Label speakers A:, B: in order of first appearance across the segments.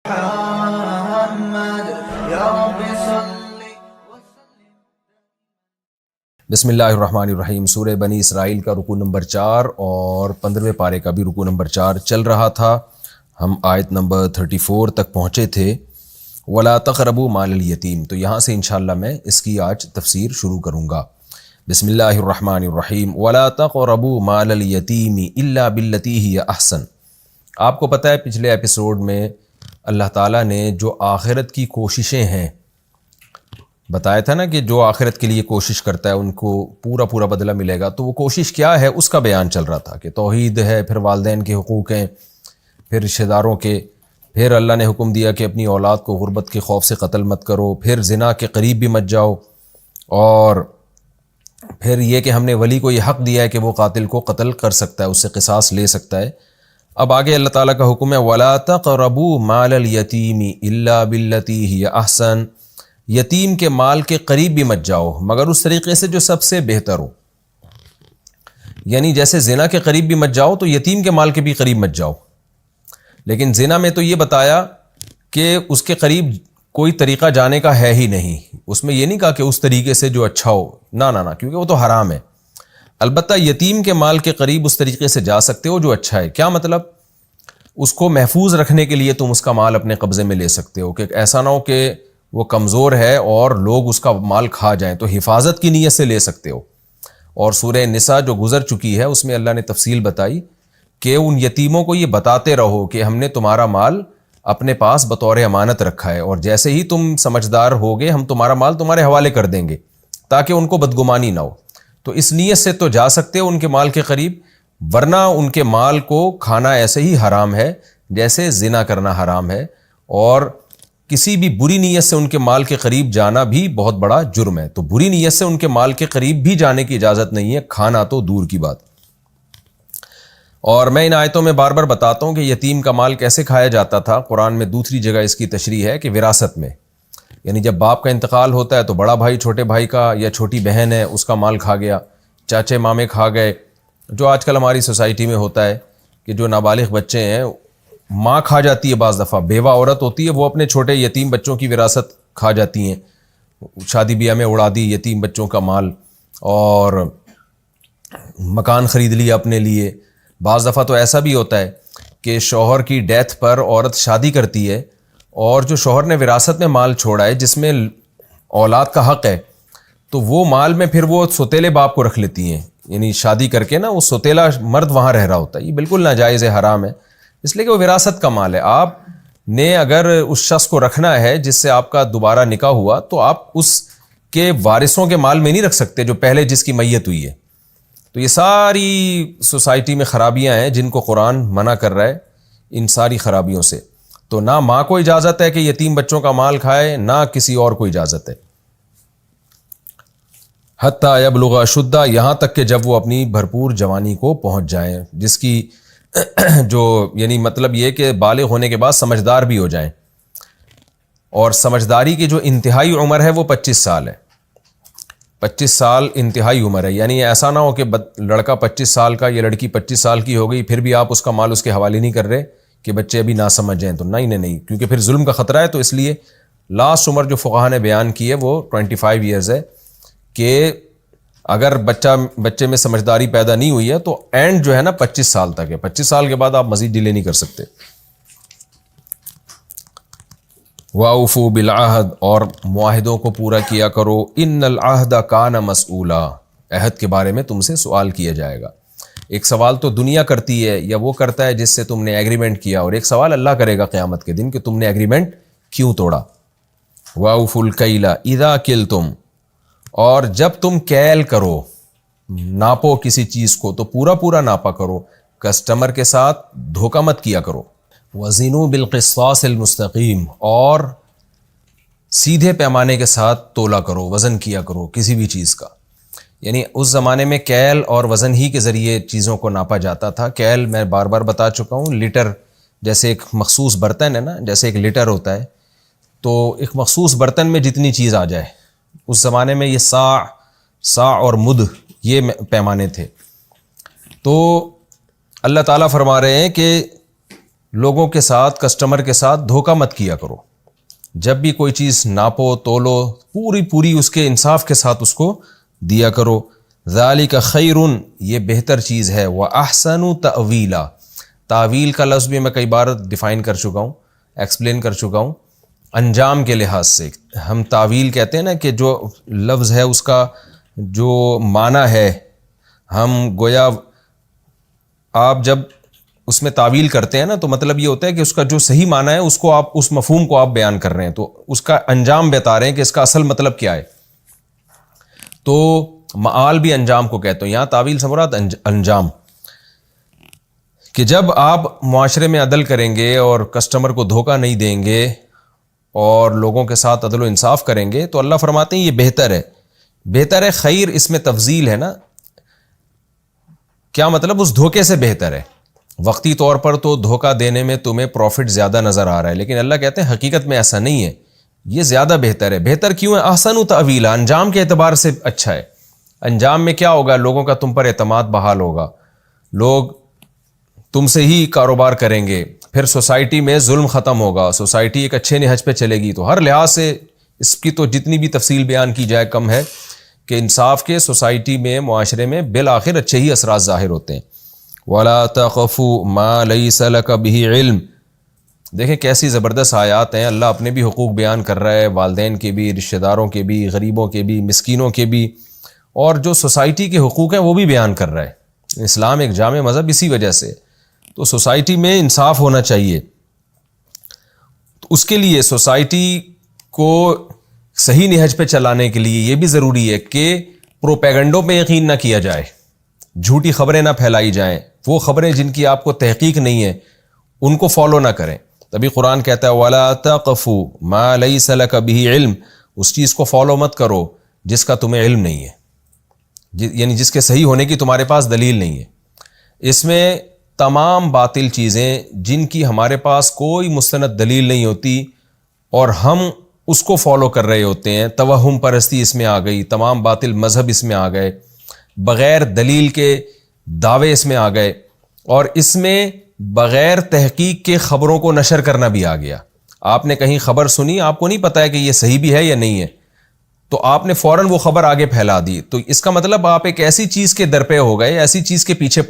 A: محمد یا رب صلی
B: بسم اللہ الرحمن الرحیم۔ سورہ بنی اسرائیل کا رکوع نمبر 4 اور 15ویں پارے کا بھی رکوع نمبر 4 چل رہا تھا۔ ہم آیت نمبر 34 تک پہنچے تھے، وَلَا تَقْرَبُوا مَالَ الْيَتِيمِ، تو یہاں سے انشاءاللہ میں اس کی آج تفسیر شروع کروں گا۔ بسم اللہ الرحمن الرحیم۔ وَلَا تَقْرَبُوا مَالَ الْيَتِيمِ إِلَّا بِالَّتِي هِيَ أَحْسَنُ۔ آپ کو پتہ ہے پچھلے ایپیسوڈ میں اللہ تعالیٰ نے جو آخرت کی کوششیں ہیں بتایا تھا نا، کہ جو آخرت کے لیے کوشش کرتا ہے ان کو پورا بدلہ ملے گا۔ تو وہ کوشش کیا ہے اس کا بیان چل رہا تھا، کہ توحید ہے، پھر والدین کے حقوق ہیں، پھر رشتہ داروں کے، پھر اللہ نے حکم دیا کہ اپنی اولاد کو غربت کے خوف سے قتل مت کرو، پھر زنا کے قریب بھی مت جاؤ، اور پھر یہ کہ ہم نے ولی کو یہ حق دیا ہے کہ وہ قاتل کو قتل کر سکتا ہے، اس سے قصاص لے سکتا ہے۔ اب آگے اللہ تعالیٰ کا حکم ہے وَلَا تَقْرَبُوا مَالَ الْيَتِيمِ إِلَّا بِالَّتِي هِيَ أَحْسَنُ، یتیم کے مال کے قریب بھی مت جاؤ مگر اس طریقے سے جو سب سے بہتر ہو۔ یعنی جیسے زنا کے قریب بھی مت جاؤ تو یتیم کے مال کے بھی قریب مت جاؤ، لیکن زنا میں تو یہ بتایا کہ اس کے قریب کوئی طریقہ جانے کا ہے ہی نہیں، اس میں یہ نہیں کہا کہ اس طریقے سے جو اچھا ہو، نہ، کیونکہ وہ تو حرام ہے۔ البتہ یتیم کے مال کے قریب اس طریقے سے جا سکتے ہو جو اچھا ہے۔ کیا مطلب؟ اس کو محفوظ رکھنے کے لیے تم اس کا مال اپنے قبضے میں لے سکتے ہو، کہ ایسا نہ ہو کہ وہ کمزور ہے اور لوگ اس کا مال کھا جائیں، تو حفاظت کی نیت سے لے سکتے ہو۔ اور سورہ نساء جو گزر چکی ہے اس میں اللہ نے تفصیل بتائی کہ ان یتیموں کو یہ بتاتے رہو کہ ہم نے تمہارا مال اپنے پاس بطور امانت رکھا ہے، اور جیسے ہی تم سمجھدار ہوگے ہم تمہارا مال تمہارے حوالے کر دیں گے، تاکہ ان کو بدگمانی نہ ہو۔ تو اس نیت سے تو جا سکتے ہو ان کے مال کے قریب، ورنہ ان کے مال کو کھانا ایسے ہی حرام ہے جیسے زنا کرنا حرام ہے، اور کسی بھی بری نیت سے ان کے مال کے قریب جانا بھی بہت بڑا جرم ہے۔ تو بری نیت سے ان کے مال کے قریب بھی جانے کی اجازت نہیں ہے، کھانا تو دور کی بات۔ اور میں ان آیتوں میں بار بار بتاتا ہوں کہ یتیم کا مال کیسے کھایا جاتا تھا۔ قرآن میں دوسری جگہ اس کی تشریح ہے کہ وراثت میں، یعنی جب باپ کا انتقال ہوتا ہے تو بڑا بھائی چھوٹے بھائی کا یا چھوٹی بہن ہے اس کا مال کھا گیا، چاچے مامے کھا گئے، جو آج کل ہماری سوسائٹی میں ہوتا ہے کہ جو نابالغ بچے ہیں ماں کھا جاتی ہے، بعض دفعہ بیوہ عورت ہوتی ہے وہ اپنے چھوٹے یتیم بچوں کی وراثت کھا جاتی ہیں، شادی بیاہ میں اڑا دی یتیم بچوں کا مال، اور مکان خرید لیا اپنے لیے۔ بعض دفعہ تو ایسا بھی ہوتا ہے کہ شوہر کی ڈیتھ پر عورت شادی کرتی ہے، اور جو شوہر نے وراثت میں مال چھوڑا ہے جس میں اولاد کا حق ہے، تو وہ مال میں پھر وہ سوتیلے باپ کو رکھ لیتی ہیں، یعنی شادی کر کے نا وہ سوتیلا مرد وہاں رہ رہا ہوتا ہے۔ یہ بالکل ناجائز ہے، حرام ہے، اس لیے کہ وہ وراثت کا مال ہے۔ آپ نے اگر اس شخص کو رکھنا ہے جس سے آپ کا دوبارہ نکاح ہوا، تو آپ اس کے وارثوں کے مال میں نہیں رکھ سکتے جو پہلے جس کی میت ہوئی ہے۔ تو یہ ساری سوسائٹی میں خرابیاں ہیں جن کو قرآن منع کر رہا ہے، ان ساری خرابیوں سے۔ تو نہ ماں کو اجازت ہے کہ یتیم بچوں کا مال کھائے، نہ کسی اور کو اجازت ہے۔ حتیٰ یبلغ اشدہ، یہاں تک کہ جب وہ اپنی بھرپور جوانی کو پہنچ جائیں، جس کی جو یعنی مطلب یہ کہ بالغ ہونے کے بعد سمجھدار بھی ہو جائیں، اور سمجھداری کی جو انتہائی عمر ہے وہ 25 سال ہے۔ 25 سال انتہائی عمر ہے، یعنی ایسا نہ ہو کہ لڑکا 25 سال کا یا لڑکی 25 سال کی ہو گئی پھر بھی آپ اس کا مال اس کے حوالے نہیں کر رہے کہ بچے ابھی نہ سمجھ جائیں، تو نہیں، کیونکہ پھر ظلم کا خطرہ ہے۔ تو اس لیے لاسٹ عمر جو فقہاء نے بیان کی ہے وہ 25 ایئرز ہے، کہ اگر بچے میں سمجھداری پیدا نہیں ہوئی ہے تو اینڈ جو ہے نا 25 سال تک ہے، 25 سال کے بعد آپ مزید ڈیلے نہیں کر سکتے۔ وَأَوْفُوا بِالْعَهْدِ، اور معاہدوں کو پورا کیا کرو، إِنَّ الْعَهْدَ كَانَ مَسْئُولًا، عہد کے بارے میں تم سے سوال کیا جائے گا۔ ایک سوال تو دنیا کرتی ہے یا وہ کرتا ہے جس سے تم نے ایگریمنٹ کیا، اور ایک سوال اللہ کرے گا قیامت کے دن کہ تم نے ایگریمنٹ کیوں توڑا۔ وَأَوْفُوا الْكَيْلَ إِذَا كِلْتُمْ، اور جب تم کیل کرو، ناپو کسی چیز کو تو پورا ناپا کرو، کسٹمر کے ساتھ دھوکہ مت کیا کرو۔ وَزِنُوا بِالْقِسْطَاسِ الْمُسْتَقِيمِ، اور سیدھے پیمانے کے ساتھ تولا کرو، وزن کیا کرو کسی بھی چیز کا۔ یعنی اس زمانے میں کیل اور وزن ہی کے ذریعے چیزوں کو ناپا جاتا تھا۔ کیل میں بار بار بتا چکا ہوں، لیٹر جیسے ایک مخصوص برتن ہے نا، جیسے ایک لیٹر ہوتا ہے، تو ایک مخصوص برتن میں جتنی چیز آ جائے، اس زمانے میں یہ سا اور مد یہ پیمانے تھے۔ تو اللہ تعالیٰ فرما رہے ہیں کہ لوگوں کے ساتھ, کسٹمر کے ساتھ دھوکہ مت کیا کرو. جب بھی کوئی چیز ناپو تولو پوری اس کے انصاف کے ساتھ اس کو دیا کرو. ذالک خیر, یہ بہتر چیز ہے. وَأَحْسَنُ تَأْوِيلًا, تعویل کا لفظ بھی میں کئی بار ڈیفائن کر چکا ہوں, ایکسپلین کر چکا ہوں. انجام کے لحاظ سے ہم تعویل کہتے ہیں نا کہ جو لفظ ہے اس کا جو معنی ہے, ہم گویا آپ جب اس میں تعویل کرتے ہیں نا تو مطلب یہ ہوتا ہے کہ اس کا جو صحیح معنی ہے اس کو آپ, اس مفہوم کو آپ بیان کر رہے ہیں, تو اس کا انجام بتا رہے ہیں کہ اس کا اصل مطلب کیا ہے. تو معال بھی انجام کو کہتے ہیں, یہاں تعویل سے مراد انجام, کہ جب آپ معاشرے میں عدل کریں گے اور کسٹمر کو دھوکہ نہیں دیں گے اور لوگوں کے ساتھ عدل و انصاف کریں گے تو اللہ فرماتے ہیں یہ بہتر ہے. بہتر ہے, خیر اس میں تفضیل ہے نا, کیا مطلب اس دھوکے سے بہتر ہے. وقتی طور پر تو دھوکہ دینے میں تمہیں پروفٹ زیادہ نظر آ رہا ہے, لیکن اللہ کہتے ہیں حقیقت میں ایسا نہیں ہے, یہ زیادہ بہتر ہے. بہتر کیوں ہے؟ احسن تأویلا, انجام کے اعتبار سے اچھا ہے. انجام میں کیا ہوگا؟ لوگوں کا تم پر اعتماد بحال ہوگا, لوگ تم سے ہی کاروبار کریں گے, پھر سوسائٹی میں ظلم ختم ہوگا, سوسائٹی ایک اچھے نہج پہ چلے گی. تو ہر لحاظ سے اس کی تو جتنی بھی تفصیل بیان کی جائے کم ہے کہ انصاف کے سوسائٹی میں, معاشرے میں بالآخر اچھے ہی اثرات ظاہر ہوتے ہیں. وَلَا تَقْفُ مَا لَيْسَ لَكَ بِهِ عِلْم, دیکھیں کیسی زبردست آیات ہیں. اللہ اپنے بھی حقوق بیان کر رہا ہے, والدین کے بھی, رشتہ داروں کے بھی, غریبوں کے بھی, مسکینوں کے بھی, اور جو سوسائٹی کے حقوق ہیں وہ بھی بیان کر رہا ہے. اسلام ایک جامع مذہب اسی وجہ سے, تو سوسائٹی میں انصاف ہونا چاہیے. تو اس کے لیے سوسائٹی کو صحیح نہج پہ چلانے کے لیے یہ بھی ضروری ہے کہ پروپیگنڈوں پہ یقین نہ کیا جائے, جھوٹی خبریں نہ پھیلائی جائیں. وہ خبریں جن کی آپ کو تحقیق نہیں ہے ان کو فالو نہ کریں. تبھی قرآن کہتا ہے وَلَا تَقْفُ مَا لَيْسَ لَكَ بِهِ عِلْم, اس چیز کو فالو مت کرو جس کا تمہیں علم نہیں ہے, یعنی جس کے صحیح ہونے کی تمہارے پاس دلیل نہیں ہے. اس میں تمام باطل چیزیں جن کی ہمارے پاس کوئی مستند دلیل نہیں ہوتی اور ہم اس کو فالو کر رہے ہوتے ہیں, توہم پرستی اس میں آ گئی, تمام باطل مذہب اس میں آ گئے, بغیر دلیل کے دعوے اس میں آ گئے, اور اس میں بغیر تحقیق کے خبروں کو نشر کرنا بھی آ گیا. آپ نے کہیں خبر سنی, آپ کو نہیں پتا ہے کہ یہ صحیح بھی ہے یا نہیں ہے, تو آپ نے فوراً وہ خبر آگے پھیلا دی. تو اس کا مطلب آپ ایک ایسی چیز کے در پہ ہو گئے, ایسی چیز کے پیچھے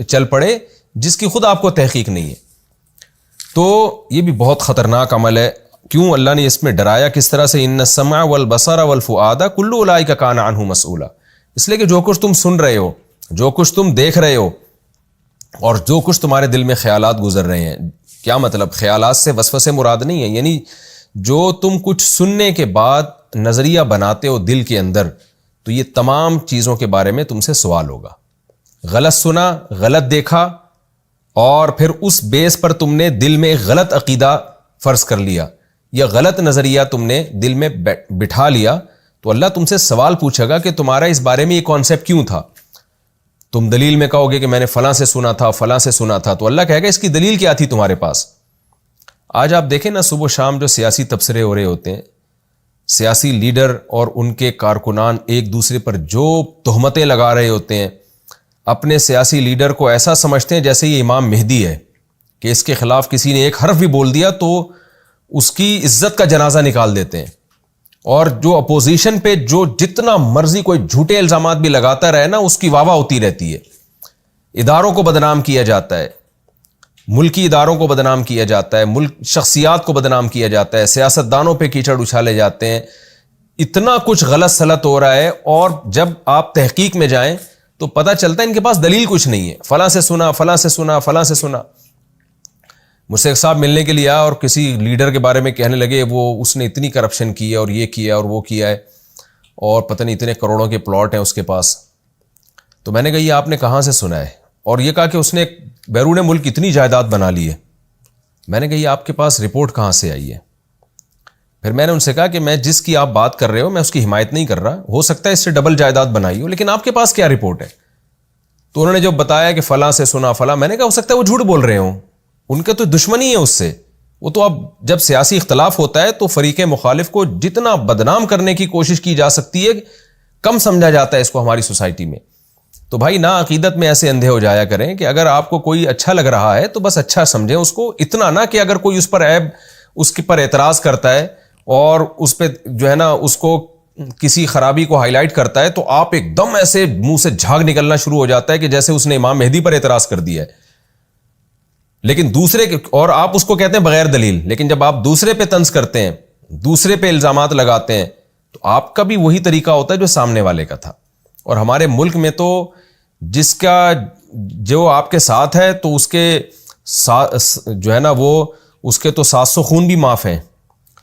B: چل پڑے جس کی خود آپ کو تحقیق نہیں ہے. تو یہ بھی بہت خطرناک عمل ہے. کیوں اللہ نے اس میں ڈرایا کس طرح سے؟ ان السمع والبصر والفؤاد کل اولئک کان عنہ مسئولا, اس لیے کہ جو کچھ تم سن رہے ہو, جو کچھ تم دیکھ رہے ہو, اور جو کچھ تمہارے دل میں خیالات گزر رہے ہیں. کیا مطلب؟ خیالات سے وسوسے مراد نہیں ہے, یعنی جو تم کچھ سننے کے بعد نظریہ بناتے ہو دل کے اندر, تو یہ تمام چیزوں کے بارے میں تم سے سوال ہوگا. غلط سنا, غلط دیکھا, اور پھر اس بیس پر تم نے دل میں غلط عقیدہ فرض کر لیا یا غلط نظریہ تم نے دل میں بٹھا لیا, تو اللہ تم سے سوال پوچھے گا کہ تمہارا اس بارے میں یہ کانسیپٹ کیوں تھا. تم دلیل میں کہو گے کہ میں نے فلاں سے سنا تھا, فلاں سے سنا تھا, تو اللہ کہے گا اس کی دلیل کیا تھی تمہارے پاس. آج آپ دیکھیں نا, صبح و شام جو سیاسی تبصرے ہو رہے ہوتے ہیں, سیاسی لیڈر اور ان کے کارکنان ایک دوسرے پر جو تہمتیں لگا رہے ہوتے ہیں, اپنے سیاسی لیڈر کو ایسا سمجھتے ہیں جیسے یہ امام مہدی ہے, کہ اس کے خلاف کسی نے ایک حرف بھی بول دیا تو اس کی عزت کا جنازہ نکال دیتے ہیں. اور جو اپوزیشن پہ جو جتنا مرضی کوئی جھوٹے الزامات بھی لگاتا رہے نا, اس کی واہ واہ ہوتی رہتی ہے. اداروں کو بدنام کیا جاتا ہے, ملکی اداروں کو بدنام کیا جاتا ہے, ملک شخصیات کو بدنام کیا جاتا ہے, سیاستدانوں پہ کیچڑ اچھالے جاتے ہیں. اتنا کچھ غلط سلط ہو رہا ہے, اور جب آپ تحقیق میں جائیں تو پتہ چلتا ہے ان کے پاس دلیل کچھ نہیں ہے. فلاں سے سنا, فلاں سے سنا, فلاں سے سنا. مجھ سے ایک صاحب ملنے کے لیے آیا اور کسی لیڈر کے بارے میں کہنے لگے وہ اس نے اتنی کرپشن کی ہے اور یہ کیا اور وہ کیا ہے, اور پتہ نہیں اتنے کروڑوں کے پلاٹ ہیں اس کے پاس. تو میں نے کہا یہ آپ نے کہاں سے سنا ہے؟ اور یہ کہا کہ اس نے بیرون ملک اتنی جائیداد بنا لی ہے. میں نے کہا یہ آپ کے پاس رپورٹ کہاں سے آئی ہے؟ پھر میں نے ان سے کہا کہ میں جس کی آپ بات کر رہے ہو میں اس کی حمایت نہیں کر رہا, ہو سکتا ہے اس سے ڈبل جائیداد بنائی ہو, لیکن آپ کے پاس کیا رپورٹ ہے؟ تو انہوں نے جو بتایا کہ فلاں سے سنا فلاں, میں نے کہا ہو سکتا ہے وہ جھوٹ بول رہے ہوں, ان کے تو دشمنی ہے اس سے. وہ تو اب جب سیاسی اختلاف ہوتا ہے تو فریق مخالف کو جتنا بدنام کرنے کی کوشش کی جا سکتی ہے, کم سمجھا جاتا ہے اس کو ہماری سوسائٹی میں. تو بھائی نا عقیدت میں ایسے اندھے ہو جایا کریں کہ اگر آپ کو کوئی اچھا لگ رہا ہے تو بس اچھا سمجھیں اس کو، اتنا نہ کہ اگر کوئی اس پر عیب اس کے پر اعتراض کرتا ہے اور اس پہ جو ہے نا اس کو کسی خرابی کو ہائی لائٹ کرتا ہے تو آپ ایک دم ایسے منہ سے جھاگ نکلنا شروع ہو جاتا ہے کہ جیسے اس نے امام مہدی پر اعتراض کر دیا ہے. لیکن دوسرے اور آپ اس کو کہتے ہیں بغیر دلیل، لیکن جب آپ دوسرے پہ طنز کرتے ہیں، دوسرے پہ الزامات لگاتے ہیں، تو آپ کا بھی وہی طریقہ ہوتا ہے جو سامنے والے کا تھا. اور ہمارے ملک میں تو جس کا جو آپ کے ساتھ ہے تو اس کے جو ہے نا وہ اس کے تو 700 خون بھی معاف ہیں،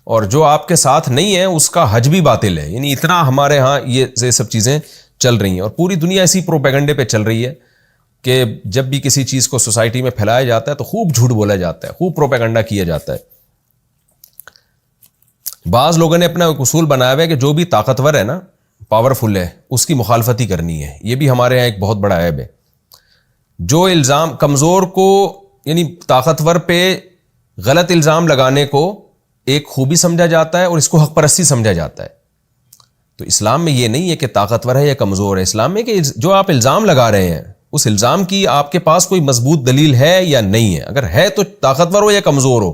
B: اور جو آپ کے ساتھ نہیں ہے اس کا حج بھی باطل ہے. یعنی اتنا ہمارے ہاں یہ سب چیزیں چل رہی ہیں، اور پوری دنیا اسی پروپیگنڈے پہ چل رہی ہے کہ جب بھی کسی چیز کو سوسائٹی میں پھیلایا جاتا ہے تو خوب جھوٹ بولا جاتا ہے، خوب پروپیگنڈا کیا جاتا ہے. بعض لوگوں نے اپنا ایک اصول بنایا ہوا ہے کہ جو بھی طاقتور ہے نا، پاورفل ہے، اس کی مخالفت ہی کرنی ہے. یہ بھی ہمارے یہاں ایک بہت بڑا عیب ہے. جو الزام کمزور کو یعنی طاقتور پہ غلط الزام لگانے کو ایک خوبی سمجھا جاتا ہے اور اس کو حق پرستی سمجھا جاتا ہے. تو اسلام میں یہ نہیں ہے کہ طاقتور ہے یا کمزور ہے، اسلام میں کہ جو آپ الزام لگا رہے ہیں اس الزام کی آپ کے پاس کوئی مضبوط دلیل ہے یا نہیں ہے. اگر ہے تو طاقتور ہو یا کمزور ہو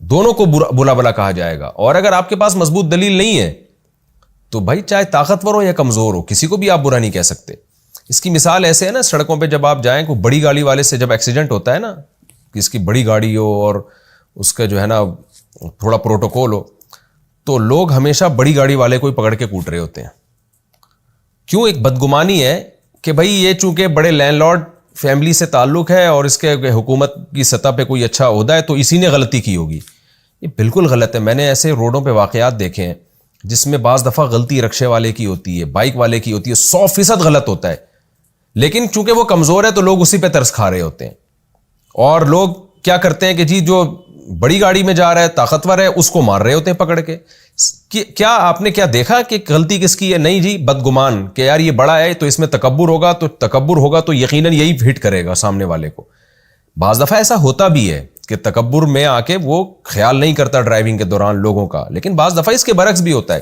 B: دونوں کو بلا بلا کہا جائے گا، اور اگر آپ کے پاس مضبوط دلیل نہیں ہے تو بھائی چاہے طاقتور ہو یا کمزور ہو کسی کو بھی آپ برا نہیں کہہ سکتے. اس کی مثال ایسے ہے نا، سڑکوں پہ جب آپ جائیں کوئی بڑی گاڑی والے سے جب ایکسیڈنٹ ہوتا ہے نا، کہ اس کی بڑی گاڑی ہو اور اس کا جو ہے نا تھوڑا پروٹوکول ہو، تو لوگ ہمیشہ بڑی گاڑی والے کو ہی پکڑ کے کوٹ رہے ہوتے ہیں. کیوں؟ ایک بدگمانی ہے کہ بھائی یہ چونکہ بڑے لینڈ لارڈ فیملی سے تعلق ہے اور اس کے حکومت کی سطح پہ کوئی اچھا عہدہ ہے تو اسی نے غلطی کی ہوگی. یہ بالکل غلط ہے. میں نے ایسے روڈوں پہ واقعات دیکھے ہیں جس میں بعض دفعہ غلطی رکشے والے کی ہوتی ہے، بائک والے کی ہوتی ہے، 100% غلط ہوتا ہے، لیکن چونکہ وہ کمزور ہے تو لوگ اسی پہ ترس کھا رہے ہوتے ہیں. اور لوگ کیا کرتے ہیں کہ جی جو بڑی گاڑی میں جا رہا ہے طاقتور ہے اس کو مار رہے ہوتے ہیں پکڑ کے. کیا آپ نے کیا دیکھا کہ غلطی کس کی ہے؟ نہیں جی، بدگمان کہ یار یہ بڑا ہے تو اس میں تکبر ہوگا تو یقیناً یہی ہٹ کرے گا سامنے والے کو. بعض دفعہ ایسا ہوتا بھی ہے کہ تکبر میں آ کے وہ خیال نہیں کرتا ڈرائیونگ کے دوران لوگوں کا، لیکن بعض دفعہ اس کے برعکس بھی ہوتا ہے.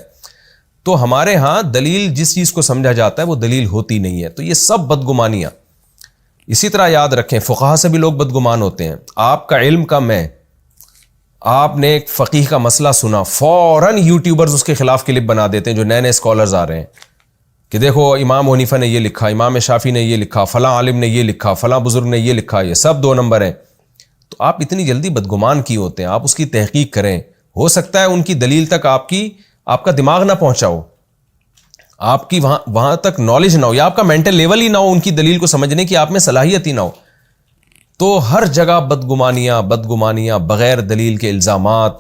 B: تو ہمارے ہاں دلیل جس چیز کو سمجھا جاتا ہے وہ دلیل ہوتی نہیں ہے. تو یہ سب بدگمانیاں. اسی طرح یاد رکھیں فقہا سے بھی لوگ بدگمان ہوتے ہیں. آپ کا علم کم ہے، آپ نے ایک فقیہ کا مسئلہ سنا، فوراً یوٹیوبرز اس کے خلاف کلپ بنا دیتے ہیں جو نئے نئے اسکالرز آ رہے ہیں کہ دیکھو امام حنیفہ نے یہ لکھا، امام شافعی نے یہ لکھا، فلاں عالم نے یہ لکھا، فلاں بزرگ نے یہ لکھا، یہ سب 2 نمبر ہیں. تو آپ اتنی جلدی بدگمان کی ہوتے ہیں؟ آپ اس کی تحقیق کریں. ہو سکتا ہے ان کی دلیل تک آپ کا دماغ نہ پہنچا ہو، آپ کی وہاں تک نالج نہ ہو، یا آپ کا مینٹل لیول ہی نہ ہو ان کی دلیل کو سمجھنے کی، آپ میں صلاحیت ہی نہ ہو. تو ہر جگہ بدگمانیاں، بغیر دلیل کے الزامات.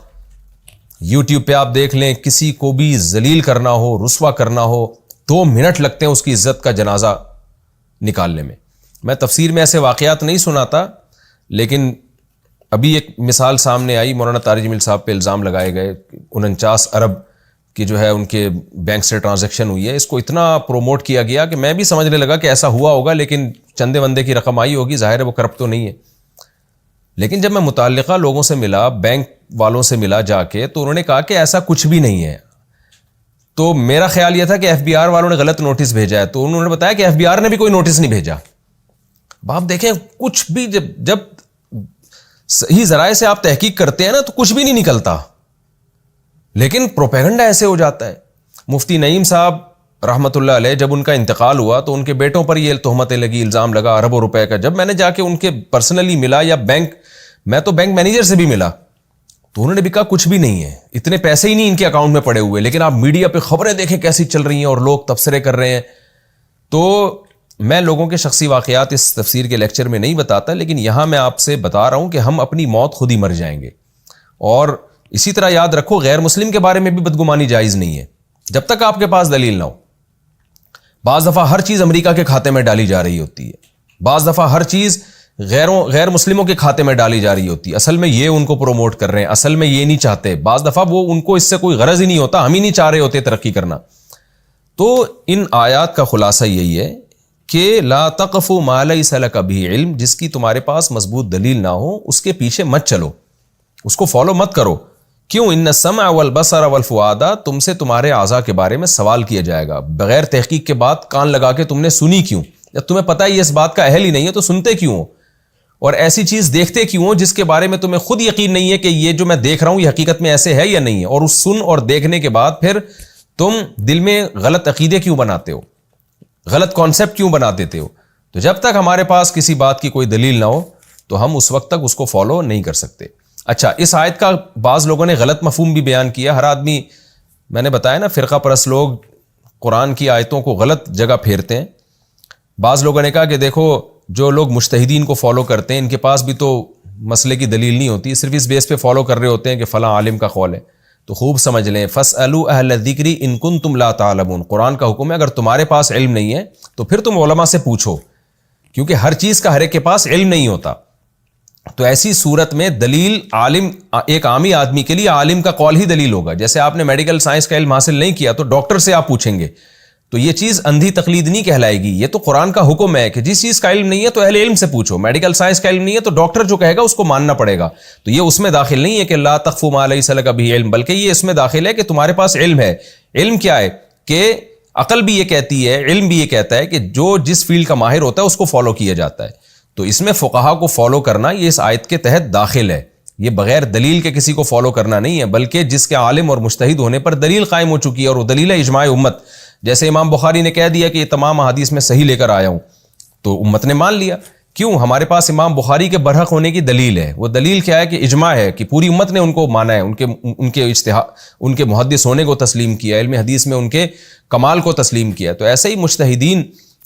B: یوٹیوب پہ آپ دیکھ لیں، کسی کو بھی ذلیل کرنا ہو، رسوا کرنا ہو، 2 منٹ لگتے ہیں اس کی عزت کا جنازہ نکالنے میں. میں تفسیر میں ایسے واقعات نہیں سناتا، لیکن ابھی ایک مثال سامنے آئی، مولانا طارق جمیل صاحب پہ الزام لگائے گئے 49 ارب کی جو ہے ان کے بینک سے ٹرانزیکشن ہوئی ہے. اس کو اتنا پروموٹ کیا گیا کہ میں بھی سمجھنے لگا کہ ایسا ہوا ہوگا، لیکن چندے وندے کی رقم آئی ہوگی، ظاہر ہے وہ کرپٹ تو نہیں ہے. لیکن جب میں متعلقہ لوگوں سے ملا، بینک والوں سے ملا جا کے، تو انہوں نے کہا کہ ایسا کچھ بھی نہیں ہے. تو میرا خیال یہ تھا کہ ایف بی آر والوں نے غلط نوٹس بھیجا ہے، تو انہوں نے بتایا کہ ایف بی آر نے بھی کوئی نوٹس نہیں بھیجا. آپ دیکھیں کچھ بھی جب صحیح ذرائع سے آپ تحقیق کرتے ہیں نا تو کچھ بھی نہیں نکلتا، لیکن پروپیگنڈا ایسے ہو جاتا ہے. مفتی نعیم صاحب رحمت اللہ علیہ جب ان کا انتقال ہوا تو ان کے بیٹوں پر یہ تہمتیں لگی، الزام لگا اربوں روپے کا. جب میں نے جا کے ان کے پرسنلی ملا، یا میں تو بینک مینیجر سے بھی ملا، تو انہوں نے بھی کہا کچھ بھی نہیں ہے، اتنے پیسے ہی نہیں ان کے اکاؤنٹ میں پڑے ہوئے. لیکن آپ میڈیا پہ خبریں دیکھیں کیسی چل رہی ہیں اور لوگ تبصرے کر رہے ہیں. تو میں لوگوں کے شخصی واقعات اس تفسیر کے لیکچر میں نہیں بتاتا، لیکن یہاں میں آپ سے بتا رہا ہوں کہ ہم اپنی موت خود ہی مر جائیں گے. اور اسی طرح یاد رکھو غیر مسلم کے بارے میں بھی بدگمانی جائز نہیں ہے جب تک آپ کے پاس دلیل نہ ہو. بعض دفعہ ہر چیز امریکہ کے کھاتے میں ڈالی جا رہی ہوتی ہے، بعض دفعہ ہر چیز غیر مسلموں کے کھاتے میں ڈالی جا رہی ہوتی ہے. اصل میں یہ ان کو پروموٹ کر رہے ہیں، اصل میں یہ نہیں چاہتے. بعض دفعہ وہ ان کو اس سے کوئی غرض ہی نہیں ہوتا، ہم ہی نہیں چاہ رہے ہوتے ترقی کرنا. تو ان آیات کا خلاصہ یہی ہے کہ لا تقف ما لیس لک بہ علم، جس کی تمہارے پاس مضبوط دلیل نہ ہو اس کے پیچھے مت چلو، اس کو فالو مت کرو کیوں؟ ان السمع والبصر والفؤاد، تم سے تمہارے اعضاء کے بارے میں سوال کیا جائے گا، بغیر تحقیق کے بات کان لگا کے تم نے سنی کیوں؟ جب تمہیں پتہ ہے یہ اس بات کا اہل ہی نہیں ہے تو سنتے کیوں ہو؟ اور ایسی چیز دیکھتے کیوں ہو جس کے بارے میں تمہیں خود یقین نہیں ہے کہ یہ جو میں دیکھ رہا ہوں یہ حقیقت میں ایسے ہے یا نہیں ہے، اور اس سن اور دیکھنے کے بعد پھر تم دل میں غلط عقیدے کیوں بناتے ہو، غلط کانسیپٹ کیوں بنا دیتے ہو؟ تو جب تک ہمارے پاس کسی بات کی کوئی دلیل نہ ہو تو ہم اس وقت تک اس کو فالو نہیں کر سکتے۔ اچھا، اس آیت کا بعض لوگوں نے غلط مفہوم بھی بیان کیا۔ ہر آدمی، میں نے بتایا نا، فرقہ پرست لوگ قرآن کی آیتوں کو غلط جگہ پھیرتے ہیں۔ بعض لوگوں نے کہا کہ دیکھو جو لوگ مجتہدین کو فالو کرتے ہیں ان کے پاس بھی تو مسئلے کی دلیل نہیں ہوتی، صرف اس بیس پہ فالو کر رہے ہوتے ہیں کہ فلاں عالم کا قول ہے۔ تو خوب سمجھ لیں، فَاسْأَلُوا أَهْلَ الذِّكْرِ إِن كُنتُمْ لَا تَعْلَمُونَ، قرآن کا حکم ہے اگر تمہارے پاس علم نہیں ہے تو پھر تم علماء سے پوچھو، کیونکہ ہر چیز کا ہر ایک کے پاس علم نہیں ہوتا۔ تو ایسی صورت میں دلیل عالم، ایک عامی آدمی کے لیے عالم کا قول ہی دلیل ہوگا۔ جیسے آپ نے میڈیکل سائنس کا علم حاصل نہیں کیا تو ڈاکٹر سے آپ پوچھیں گے، تو یہ چیز اندھی تقلید نہیں کہلائے گی، یہ تو قرآن کا حکم ہے کہ جس چیز کا علم نہیں ہے تو اہل علم سے پوچھو۔ میڈیکل سائنس کا علم نہیں ہے تو ڈاکٹر جو کہے گا اس کو ماننا پڑے گا۔ تو یہ اس میں داخل نہیں ہے کہ لا تخف ما لیس لک بہ علم، بلکہ یہ اس میں داخل ہے کہ تمہارے پاس علم ہے۔ علم کیا ہے کہ عقل بھی یہ کہتی ہے، علم بھی یہ کہتا ہے کہ جو جس فیلڈ کا ماہر ہوتا ہے اس کو فالو کیا جاتا ہے۔ تو اس میں فقہا کو فالو کرنا یہ اس آیت کے تحت داخل ہے۔ یہ بغیر دلیل کے کسی کو فالو کرنا نہیں ہے، بلکہ جس کے عالم اور مجتہد ہونے پر دلیل قائم ہو چکی ہے، اور وہ دلیل ہے اجماع امت۔ جیسے امام بخاری نے کہہ دیا کہ یہ تمام احادیث میں صحیح لے کر آیا ہوں تو امت نے مان لیا۔ کیوں؟ ہمارے پاس امام بخاری کے برحق ہونے کی دلیل ہے۔ وہ دلیل کیا ہے کہ اجماع ہے کہ پوری امت نے ان کو مانا ہے، ان کے محدث ہونے کو تسلیم کیا، علم حدیث میں ان کے کمال کو تسلیم کیا۔ تو ایسے ہی مجتہدین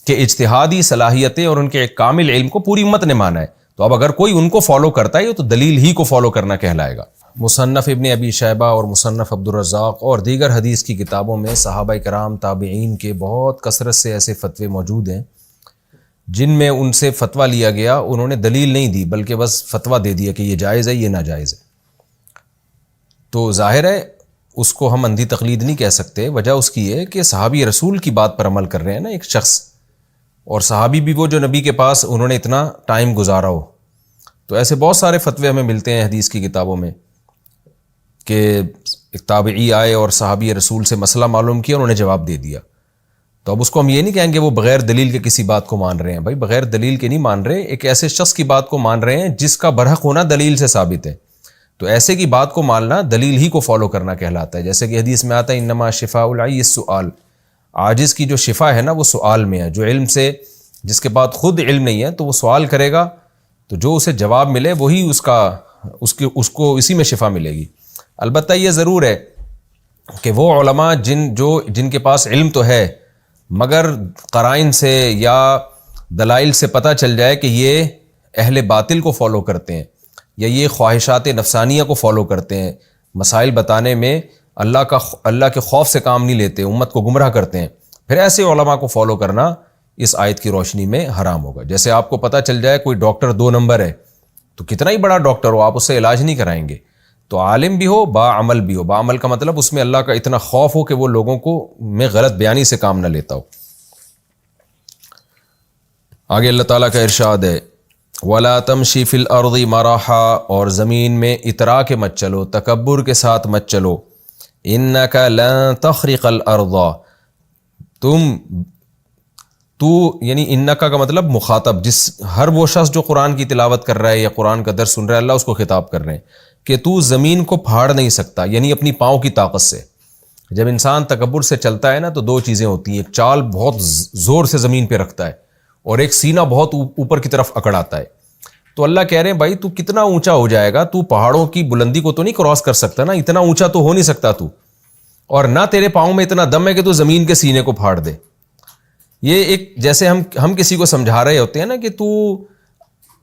B: کے اجتہادی صلاحیتیں اور ان کے ایک کامل علم کو پوری امت نے مانا ہے۔ تو اب اگر کوئی ان کو فالو کرتا ہے تو دلیل ہی کو فالو کرنا کہلائے گا۔ مصنف ابن ابی شیبہ اور مصنف عبدالرزاق اور دیگر حدیث کی کتابوں میں صحابہ کرام، تابعین کے بہت کثرت سے ایسے فتوے موجود ہیں جن میں ان سے فتویٰ لیا گیا، انہوں نے دلیل نہیں دی بلکہ بس فتویٰ دے دیا کہ یہ جائز ہے یہ ناجائز ہے۔ تو ظاہر ہے اس کو ہم اندھی تقلید نہیں کہہ سکتے۔ وجہ اس کی ہے کہ صحابی رسول کی بات پر عمل کر رہے ہیں نا ایک شخص، اور صحابی بھی وہ جو نبی کے پاس انہوں نے اتنا ٹائم گزارا ہو۔ تو ایسے بہت سارے فتوے ہمیں ملتے ہیں حدیث کی کتابوں میں کہ ایک تابعی آئے اور صحابی رسول سے مسئلہ معلوم کیا، انہوں نے جواب دے دیا۔ تو اب اس کو ہم یہ نہیں کہیں گے وہ بغیر دلیل کے کسی بات کو مان رہے ہیں۔ بھائی بغیر دلیل کے نہیں مان رہے، ایک ایسے شخص کی بات کو مان رہے ہیں جس کا برحق ہونا دلیل سے ثابت ہے۔ تو ایسے کی بات کو ماننا دلیل ہی کو فالو کرنا کہلاتا ہے۔ جیسے کہ حدیث میں آتا ہے انما شفاء العی السؤال، عاجز کی جو شفا ہے نا وہ سؤال میں ہے۔ جو علم سے، جس کے بعد خود علم نہیں ہے تو وہ سوال کرے گا تو جو اسے جواب ملے وہی اس کو اسی میں شفا ملے گی۔ البتہ یہ ضرور ہے کہ وہ علماء جن کے پاس علم تو ہے مگر قرائن سے یا دلائل سے پتہ چل جائے کہ یہ اہل باطل کو فالو کرتے ہیں یا یہ خواہشات نفسانیہ کو فالو کرتے ہیں، مسائل بتانے میں اللہ کے خوف سے کام نہیں لیتے، امت کو گمراہ کرتے ہیں، پھر ایسے علماء کو فالو کرنا اس آیت کی روشنی میں حرام ہوگا۔ جیسے آپ کو پتہ چل جائے کوئی ڈاکٹر 2 نمبر ہے تو کتنا ہی بڑا ڈاکٹر ہو آپ اس سے علاج نہیں کرائیں گے۔ تو عالم بھی ہو، باعمل بھی ہو۔ باعمل کا مطلب اس میں اللہ کا اتنا خوف ہو کہ وہ لوگوں کو میں غلط بیانی سے کام نہ لیتا ہو۔ آگے اللہ تعالیٰ کا ارشاد ہے وَلَا تَمْشِ فِي الْأَرْضِ مَرَحًا، اور زمین میں اترا کے مت چلو، تکبر کے ساتھ مت چلو۔ إِنَّكَ لَن تَخْرِقَ الْأَرْضَ، تو یعنی انکا کا مطلب مخاطب، ہر وہ شخص جو قرآن کی تلاوت کر رہا ہے یا قرآن کا درس سن رہا ہے اللہ اس کو خطاب کر رہے ہیں کہ تو زمین کو پھاڑ نہیں سکتا، یعنی اپنی پاؤں کی طاقت سے۔ جب انسان تکبر سے چلتا ہے نا تو 2 چیزیں ہوتی ہیں، ایک چال بہت زور سے زمین پہ رکھتا ہے اور ایک سینہ بہت اوپر کی طرف اکڑ آتا ہے۔ تو اللہ کہہ رہے ہیں بھائی تو کتنا اونچا ہو جائے گا، تو پہاڑوں کی بلندی کو تو نہیں کراس کر سکتا نا، اتنا اونچا تو ہو نہیں سکتا تو، اور نہ تیرے پاؤں میں اتنا دم ہے کہ تو زمین کے سینے کو پھاڑ دے۔ یہ ایک جیسے ہم کسی کو سمجھا رہے ہوتے ہیں نا کہ تو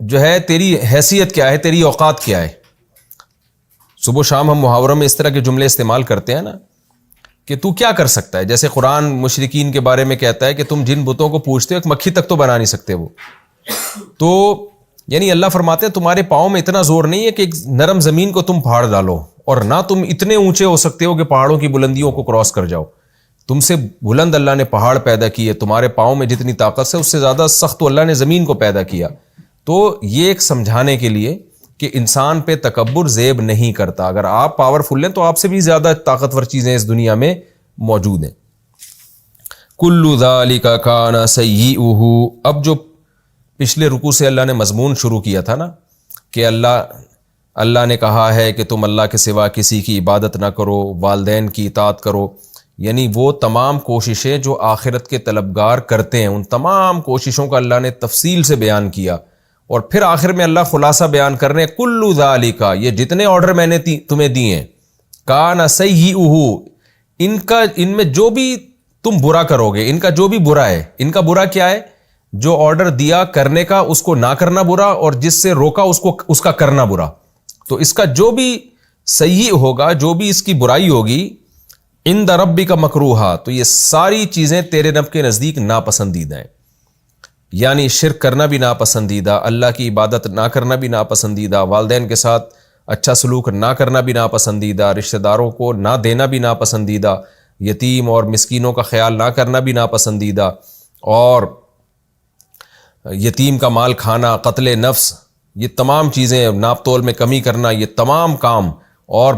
B: جو ہے تیری حیثیت کیا ہے، تیری اوقات کیا ہے۔ صبح و شام ہم محاوروں میں اس طرح کے جملے استعمال کرتے ہیں نا کہ تو کیا کر سکتا ہے۔ جیسے قرآن مشرکین کے بارے میں کہتا ہے کہ تم جن بتوں کو پوجتے ہو ایک مکھی تک تو بنا نہیں سکتے وہ۔ تو یعنی اللہ فرماتے ہیں تمہارے پاؤں میں اتنا زور نہیں ہے کہ ایک نرم زمین کو تم پھاڑ ڈالو، اور نہ تم اتنے اونچے ہو سکتے ہو کہ پہاڑوں کی بلندیوں کو کراس کر جاؤ۔ تم سے بلند اللہ نے پہاڑ پیدا کیے، تمہارے پاؤں میں جتنی طاقت ہے اس سے زیادہ سخت تو اللہ نے زمین کو پیدا کیا۔ تو یہ ایک سمجھانے کے لیے کہ انسان پہ تکبر زیب نہیں کرتا. اگر آپ پاورفل ہیں تو آپ سے بھی زیادہ طاقتور چیزیں اس دنیا میں موجود ہیں. کل ذالک کان سیئہ. اب جو پچھلے رکوع سے اللہ نے مضمون شروع کیا تھا نا کہ اللہ نے کہا ہے کہ تم اللہ کے سوا کسی کی عبادت نہ کرو, والدین کی اطاعت کرو, یعنی وہ تمام کوششیں جو آخرت کے طلبگار کرتے ہیں ان تمام کوششوں کا اللہ نے تفصیل سے بیان کیا. اور پھر آخر میں اللہ خلاصہ بیان کر رہے ہیں کل ذالک, یہ جتنے آرڈر میں نے تمہیں دیے ہیں, کان سیئہ, ان میں جو بھی تم برا کرو گے, ان کا جو بھی برا ہے, ان کا برا کیا ہے؟ جو آرڈر دیا کرنے کا اس کو نہ کرنا برا, اور جس سے روکا اس کا کرنا برا. تو اس کا جو بھی سیئ ہوگا, جو بھی اس کی برائی ہوگی, عند ربک مکروہا, تو یہ ساری چیزیں تیرے رب کے نزدیک ناپسندیدہ ہیں. یعنی شرک کرنا بھی ناپسندیدہ, اللہ کی عبادت نہ کرنا بھی ناپسندیدہ, والدین کے ساتھ اچھا سلوک نہ کرنا بھی ناپسندیدہ, رشتہ داروں کو نہ دینا بھی ناپسندیدہ, یتیم اور مسکینوں کا خیال نہ کرنا بھی ناپسندیدہ, اور یتیم کا مال کھانا, قتل نفس, یہ تمام چیزیں, ناپ تول میں کمی کرنا, یہ تمام کام, اور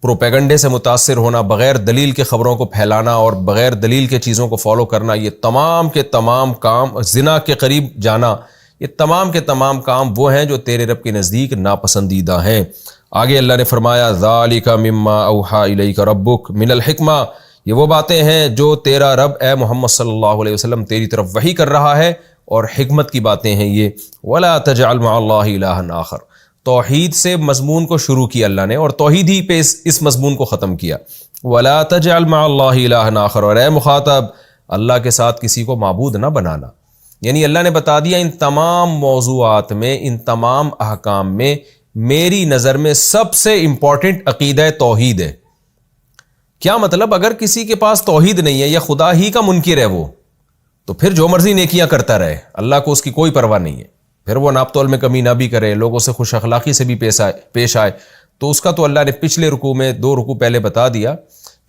B: پروپیگنڈے سے متاثر ہونا, بغیر دلیل کے خبروں کو پھیلانا اور بغیر دلیل کے چیزوں کو فالو کرنا, یہ تمام کے تمام کام, زنا کے قریب جانا, یہ تمام کے تمام کام وہ ہیں جو تیرے رب کے نزدیک ناپسندیدہ ہیں. آگے اللہ نے فرمایا ذالک مما اوحی الیک ربک من الحکمہ, یہ وہ باتیں ہیں جو تیرا رب اے محمد صلی اللہ علیہ وسلم تیری طرف وحی کر رہا ہے, اور حکمت کی باتیں ہیں یہ. ولا تجعل مع اللہ الہا آخر, توحید سے مضمون کو شروع کیا اللہ نے, اور توحید ہی پہ اس مضمون کو ختم کیا. ولا تجعل مع اللہ الہا آخر, اور اے مخاطب اللہ کے ساتھ کسی کو معبود نہ بنانا. یعنی اللہ نے بتا دیا ان تمام موضوعات میں, ان تمام احکام میں میری نظر میں سب سے امپورٹنٹ عقیدہ توحید ہے. کیا مطلب؟ اگر کسی کے پاس توحید نہیں ہے یا خدا ہی کا منکر ہے وہ, تو پھر جو مرضی نیکیاں کرتا رہے, اللہ کو اس کی کوئی پرواہ نہیں ہے, پھر وہ ناپ تول میں کمی نہ بھی کرے, لوگوں سے خوش اخلاقی سے بھی پیش آئے, تو اس کا تو اللہ نے پچھلے رکوع میں 2 رکوع پہلے بتا دیا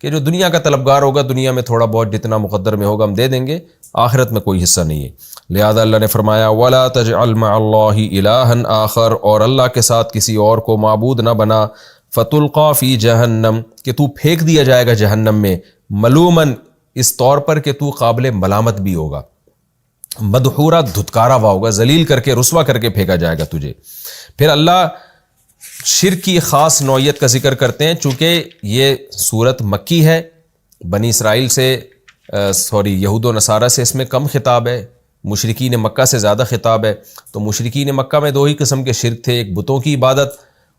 B: کہ جو دنیا کا طلبگار ہوگا, دنیا میں تھوڑا بہت جتنا مقدر میں ہوگا ہم دے دیں گے, آخرت میں کوئی حصہ نہیں ہے. لہذا اللہ نے فرمایا ولا تجعل مع اللہ الہا آخر, اور اللہ کے ساتھ کسی اور کو معبود نہ بنا, فتلقى فی جہنم, کہ تو پھینک دیا جائے گا جہنم میں, ملومن, اس طور پر کہ تو قابل ملامت بھی ہوگا, مدحورا, دھتکارا ہوا ہوگا, ذلیل کر کے رسوا کر کے پھینکا جائے گا تجھے. پھر اللہ شرک کی خاص نوعیت کا ذکر کرتے ہیں, چونکہ یہ صورت مکی ہے, بنی اسرائیل سے یہود و نصارہ سے اس میں کم خطاب ہے, مشرکین مکہ سے زیادہ خطاب ہے. تو مشرکین مکہ میں 2 ہی قسم کے شرک تھے, ایک بتوں کی عبادت,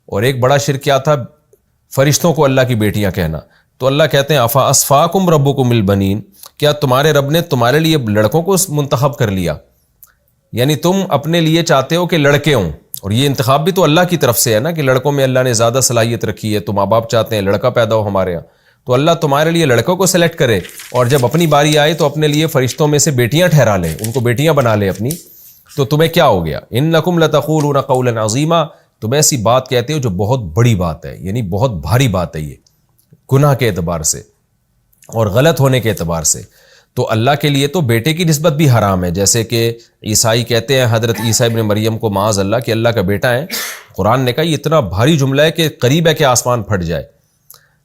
B: اور ایک بڑا شرک کیا تھا؟ فرشتوں کو اللہ کی بیٹیاں کہنا. تو اللہ کہتے ہیں افا اصفاکم ربکم البنین, کیا تمہارے رب نے تمہارے لیے لڑکوں کو منتخب کر لیا؟ یعنی تم اپنے لیے چاہتے ہو کہ لڑکے ہوں, اور یہ انتخاب بھی تو اللہ کی طرف سے ہے نا, کہ لڑکوں میں اللہ نے زیادہ صلاحیت رکھی ہے, تو ماں باپ چاہتے ہیں لڑکا پیدا ہو ہمارے یہاں, تو اللہ تمہارے لیے لڑکوں کو سلیکٹ کرے, اور جب اپنی باری آئے تو اپنے لیے فرشتوں میں سے بیٹیاں ٹھہرا لے, ان کو بیٹیاں بنا لے اپنی. تو تمہیں کیا ہو گیا؟ انکم لتقولون قولا عظیما, تم ایسی بات کہتے ہو جو بہت بڑی بات ہے, یعنی بہت بھاری بات ہے یہ, گناہ کے اعتبار سے اور غلط ہونے کے اعتبار سے. تو اللہ کے لیے تو بیٹے کی نسبت بھی حرام ہے, جیسے کہ عیسائی کہتے ہیں حضرت عیسیٰ ابن مریم کو معاذ اللہ کہ اللہ کا بیٹا ہے. قرآن نے کہا یہ اتنا بھاری جملہ ہے کہ قریب ہے کہ آسمان پھٹ جائے.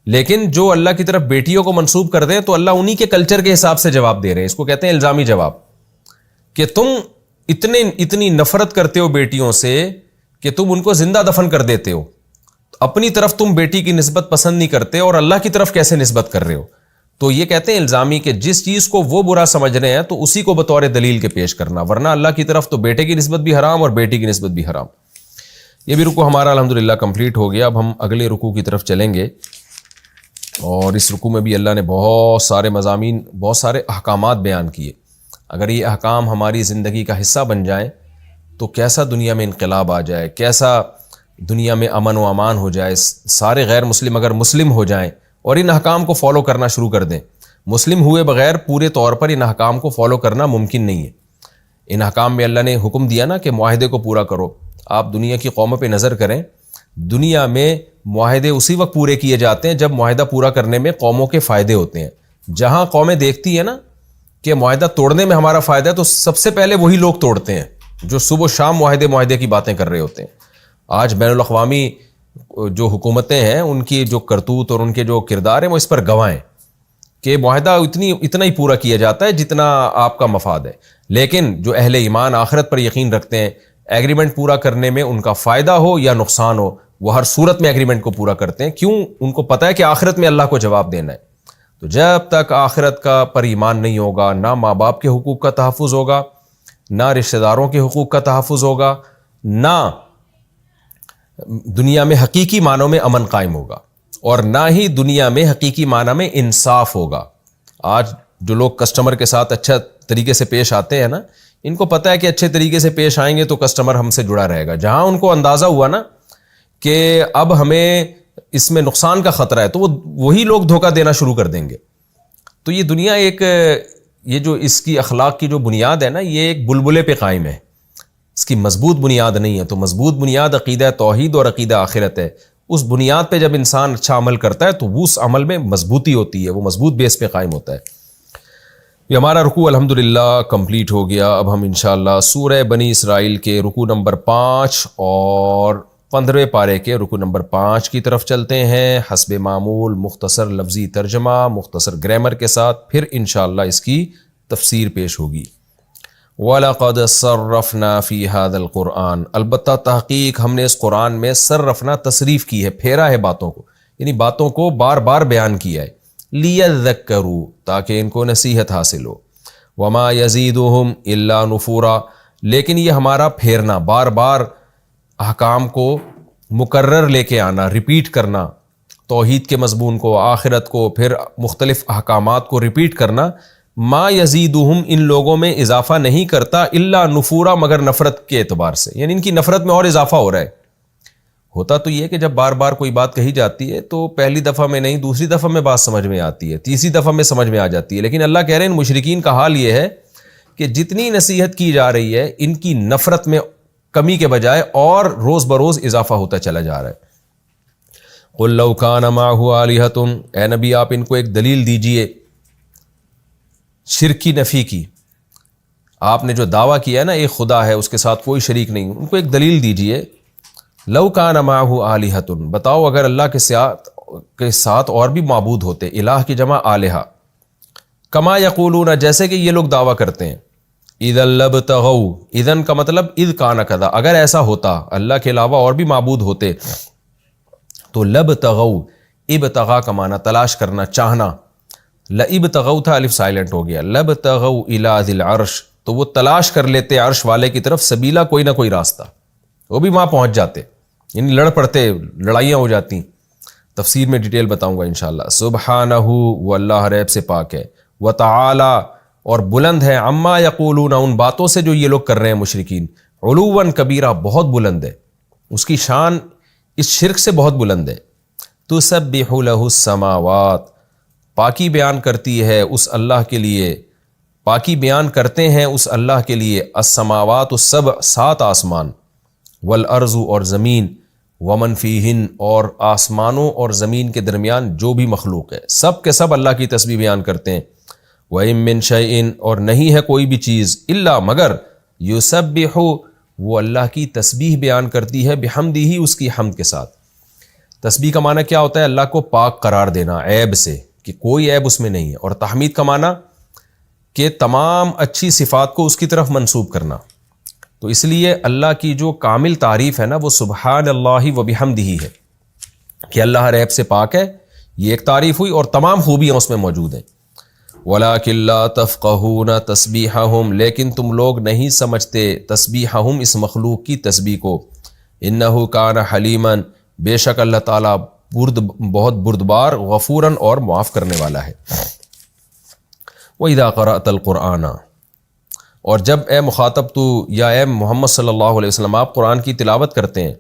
B: لیکن جو اللہ کی طرف بیٹیوں کو منسوب کر دیں تو اللہ انہی کے کلچر کے حساب سے جواب دے رہے ہیں. اس کو کہتے ہیں الزامی جواب, کہ تم اتنی نفرت کرتے ہو بیٹیوں سے کہ تم ان کو زندہ دفن کر دیتے ہو, اپنی طرف تم بیٹی کی نسبت پسند نہیں کرتے, اور اللہ کی طرف کیسے نسبت کر رہے ہو؟ تو یہ کہتے ہیں الزامی کہ جس چیز کو وہ برا سمجھ رہے ہیں تو اسی کو بطور دلیل کے پیش کرنا, ورنہ اللہ کی طرف تو بیٹے کی نسبت بھی حرام اور بیٹی کی نسبت بھی حرام. یہ بھی رکوع ہمارا الحمدللہ کمپلیٹ ہو گیا. اب ہم اگلے رکوع کی طرف چلیں گے, اور اس رکوع میں بھی اللہ نے بہت سارے مضامین, بہت سارے احکامات بیان کیے. اگر یہ احکام ہماری زندگی کا حصہ بن جائیں تو کیسا دنیا میں انقلاب آ جائے, کیسا دنیا میں امن و امان ہو جائے. سارے غیر مسلم اگر مسلم ہو جائیں اور ان احکام کو فالو کرنا شروع کر دیں, مسلم ہوئے بغیر پورے طور پر ان احکام کو فالو کرنا ممکن نہیں ہے. ان احکام میں اللہ نے حکم دیا نا کہ معاہدے کو پورا کرو. آپ دنیا کی قوموں پہ نظر کریں, دنیا میں معاہدے اسی وقت پورے کیے جاتے ہیں جب معاہدہ پورا کرنے میں قوموں کے فائدے ہوتے ہیں. جہاں قومیں دیکھتی ہیں نا کہ معاہدہ توڑنے میں ہمارا فائدہ ہے, تو سب سے پہلے وہی لوگ توڑتے ہیں جو صبح و شام معاہدے کی باتیں کر رہے ہوتے ہیں. آج بین الاقوامی جو حکومتیں ہیں ان کی جو کرتوت اور ان کے جو کردار ہیں وہ اس پر گواہ ہیں کہ معاہدہ اتنا ہی پورا کیا جاتا ہے جتنا آپ کا مفاد ہے، لیکن جو اہل ایمان آخرت پر یقین رکھتے ہیں ایگریمنٹ پورا کرنے میں ان کا فائدہ ہو یا نقصان ہو وہ ہر صورت میں ایگریمنٹ کو پورا کرتے ہیں. کیوں؟ ان کو پتہ ہے کہ آخرت میں اللہ کو جواب دینا ہے. تو جب تک آخرت کا پر ایمان نہیں ہوگا، نہ ماں باپ کے حقوق کا تحفظ ہوگا، نہ رشتہ داروں کے حقوق کا تحفظ ہوگا، نہ دنیا میں حقیقی معنوں میں امن قائم ہوگا، اور نہ ہی دنیا میں حقیقی معنی میں انصاف ہوگا. آج جو لوگ کسٹمر کے ساتھ اچھا طریقے سے پیش آتے ہیں نا، ان کو پتہ ہے کہ اچھے طریقے سے پیش آئیں گے تو کسٹمر ہم سے جڑا رہے گا. جہاں ان کو اندازہ ہوا نا کہ اب ہمیں اس میں نقصان کا خطرہ ہے تو وہی لوگ دھوکہ دینا شروع کر دیں گے. تو یہ دنیا یہ جو اس کی اخلاق کی جو بنیاد ہے نا، یہ ایک بلبلے پہ قائم ہے، اس کی مضبوط بنیاد نہیں ہے. تو مضبوط بنیاد عقیدہ توحید اور عقیدہ آخرت ہے. اس بنیاد پہ جب انسان اچھا عمل کرتا ہے تو وہ اس عمل میں مضبوطی ہوتی ہے، وہ مضبوط بیس پہ قائم ہوتا ہے. یہ ہمارا رکوع الحمدللہ کمپلیٹ ہو گیا. اب ہم انشاءاللہ سورہ بنی اسرائیل کے رکوع نمبر 5 اور 15ویں پارے کے رکوع نمبر 5 کی طرف چلتے ہیں، حسب معمول مختصر لفظی ترجمہ مختصر گرامر کے ساتھ، پھر انشاءاللہ اس کی تفسیر پیش ہوگی. وَلَقَدْ صَرَّفْنَا فِي هَذَا الْقُرْآنِ، البتہ تحقیق ہم نے اس قرآن میں صرفنا تصریف کی ہے، پھیرا ہے باتوں کو، یعنی باتوں کو بار بار بیان کیا ہے. لِيَذَّكَّرُوا، تاکہ ان کو نصیحت حاصل ہو. وَمَا يَزِيدُهُمْ إِلَّا نُفُورًا، لیکن یہ ہمارا پھیرنا، بار بار احکام کو مکرر لے کے آنا، ریپیٹ کرنا، توحید کے مضمون کو، آخرت کو، پھر مختلف احکامات کو ریپیٹ کرنا، ما یزیدہم، ان لوگوں میں اضافہ نہیں کرتا، الا نفورا، مگر نفرت کے اعتبار سے، یعنی ان کی نفرت میں اور اضافہ ہو رہا ہے. ہوتا تو یہ کہ جب بار بار کوئی بات کہی جاتی ہے تو پہلی دفعہ میں نہیں، دوسری دفعہ میں بات سمجھ میں آتی ہے، تیسری دفعہ میں سمجھ میں آ جاتی ہے. لیکن اللہ کہہ رہے ہیں ان مشرکین کا حال یہ ہے کہ جتنی نصیحت کی جا رہی ہے ان کی نفرت میں کمی کے بجائے اور روز بروز اضافہ ہوتا چلا جا رہا ہے. قُلْ لَوْ كَانَ مَعَهُ آلِهَةٌ، اے نبی آپ ان کو ایک دلیل دیجئے شرک کی نفی کی. آپ نے جو دعویٰ کیا ہے نا ایک خدا ہے، اس کے ساتھ کوئی شریک نہیں، ان کو ایک دلیل دیجئے. لَوْ كَانَ مَعَهُ آلِهَةٌ، بتاؤ اگر اللہ کے ساتھ اور بھی معبود ہوتے، الہ کی جمع آلہہ، کما یقولون، جیسے کہ یہ لوگ دعویٰ کرتے ہیں. اذا لبتغوا، اذن کا مطلب اذ کان کذا، اگر ایسا ہوتا اللہ کے علاوہ اور بھی معبود ہوتے تو لبتغوا، ابتغا کا معنی تلاش کرنا، چاہنا، لابتغوا تھا الف سائلنٹ ہو گیا، لبتغوا الی ذی العرش، تو وہ تلاش کر لیتے عرش والے کی طرف، سبیلا، کوئی نہ کوئی راستہ، وہ بھی وہاں پہنچ جاتے، یعنی لڑ پڑتے، لڑائیاں ہو جاتی. تفسیر میں ڈیٹیل بتاؤں گا انشاءاللہ. سبحانہ، وہ اللہ ریب سے پاک ہے، وتعالی، اور بلند ہے، عما یقولون، ان باتوں سے جو یہ لوگ کر رہے ہیں مشرکین، علواً کبیرہ، بہت بلند ہے، اس کی شان اس شرک سے بہت بلند ہے. تسبح لہ السماوات، پاکی بیان کرتی ہے اس اللہ کے لیے، پاکی بیان کرتے ہیں اس اللہ کے لیے، السماوات السبع، 7 آسمان، والارض، اور زمین، ومن فیہن، اور آسمانوں اور زمین کے درمیان جو بھی مخلوق ہے، سب کے سب اللہ کی تسبیح بیان کرتے ہیں. وَإِن مِّن شَيْءٍ، اور نہیں ہے کوئی بھی چیز، الا، مگر، یسبح، وہ اللہ کی تسبیح بیان کرتی ہے، بحمدہ، اس کی حمد کے ساتھ. تسبیح کا معنی کیا ہوتا ہے؟ اللہ کو پاک قرار دینا عیب سے، کہ کوئی عیب اس میں نہیں ہے. اور تحمید کا معنی کہ تمام اچھی صفات کو اس کی طرف منسوب کرنا. تو اس لیے اللہ کی جو کامل تعریف ہے نا وہ سبحان اللہ و بحمدہ ہے، کہ اللہ عیب سے پاک ہے، یہ ایک تعریف ہوئی، اور تمام خوبیاں اس میں موجود ہیں. وَلَٰكِن لَّا تَفْقَهُونَ تَسْبِيحَهُمْ، لیکن تم لوگ نہیں سمجھتے تسبیحہم، اس مخلوق کی تسبیح کو. إِنَّهُ كَانَ حَلِيمًا، بے شک اللہ تعالیٰ بہت بردبار، غفوراً، اور معاف کرنے والا ہے. وَإِذَا قَرَأْتَ الْقُرْآنَ، اور جب اے مخاطب تو یا اے محمد صلی اللہ علیہ وسلم آپ قرآن کی تلاوت کرتے ہیں،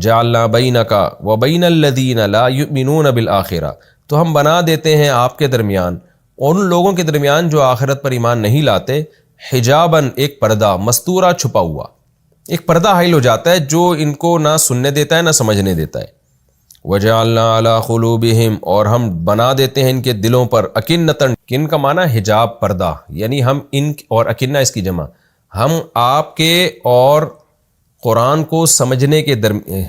B: جعلنا بینک وبین الذین لا یؤمنون بالآخرہ، تو ہم بنا دیتے ہیں آپ کے درمیان اور ان لوگوں کے درمیان جو آخرت پر ایمان نہیں لاتے، حجاباً، ایک پردہ، مستورہ، چھپا ہوا، ایک پردہ حائل ہو جاتا ہے جو ان کو نہ سننے دیتا ہے نہ سمجھنے دیتا ہے. وجعلنا علی قلوبہم، اور ہم بنا دیتے ہیں ان کے دلوں پر، اکنتاً، کن کا معنی حجاب، پردہ، یعنی ہم ان، اور اکنہ اس کی جمع، ہم آپ کے اور قرآن کو سمجھنے کے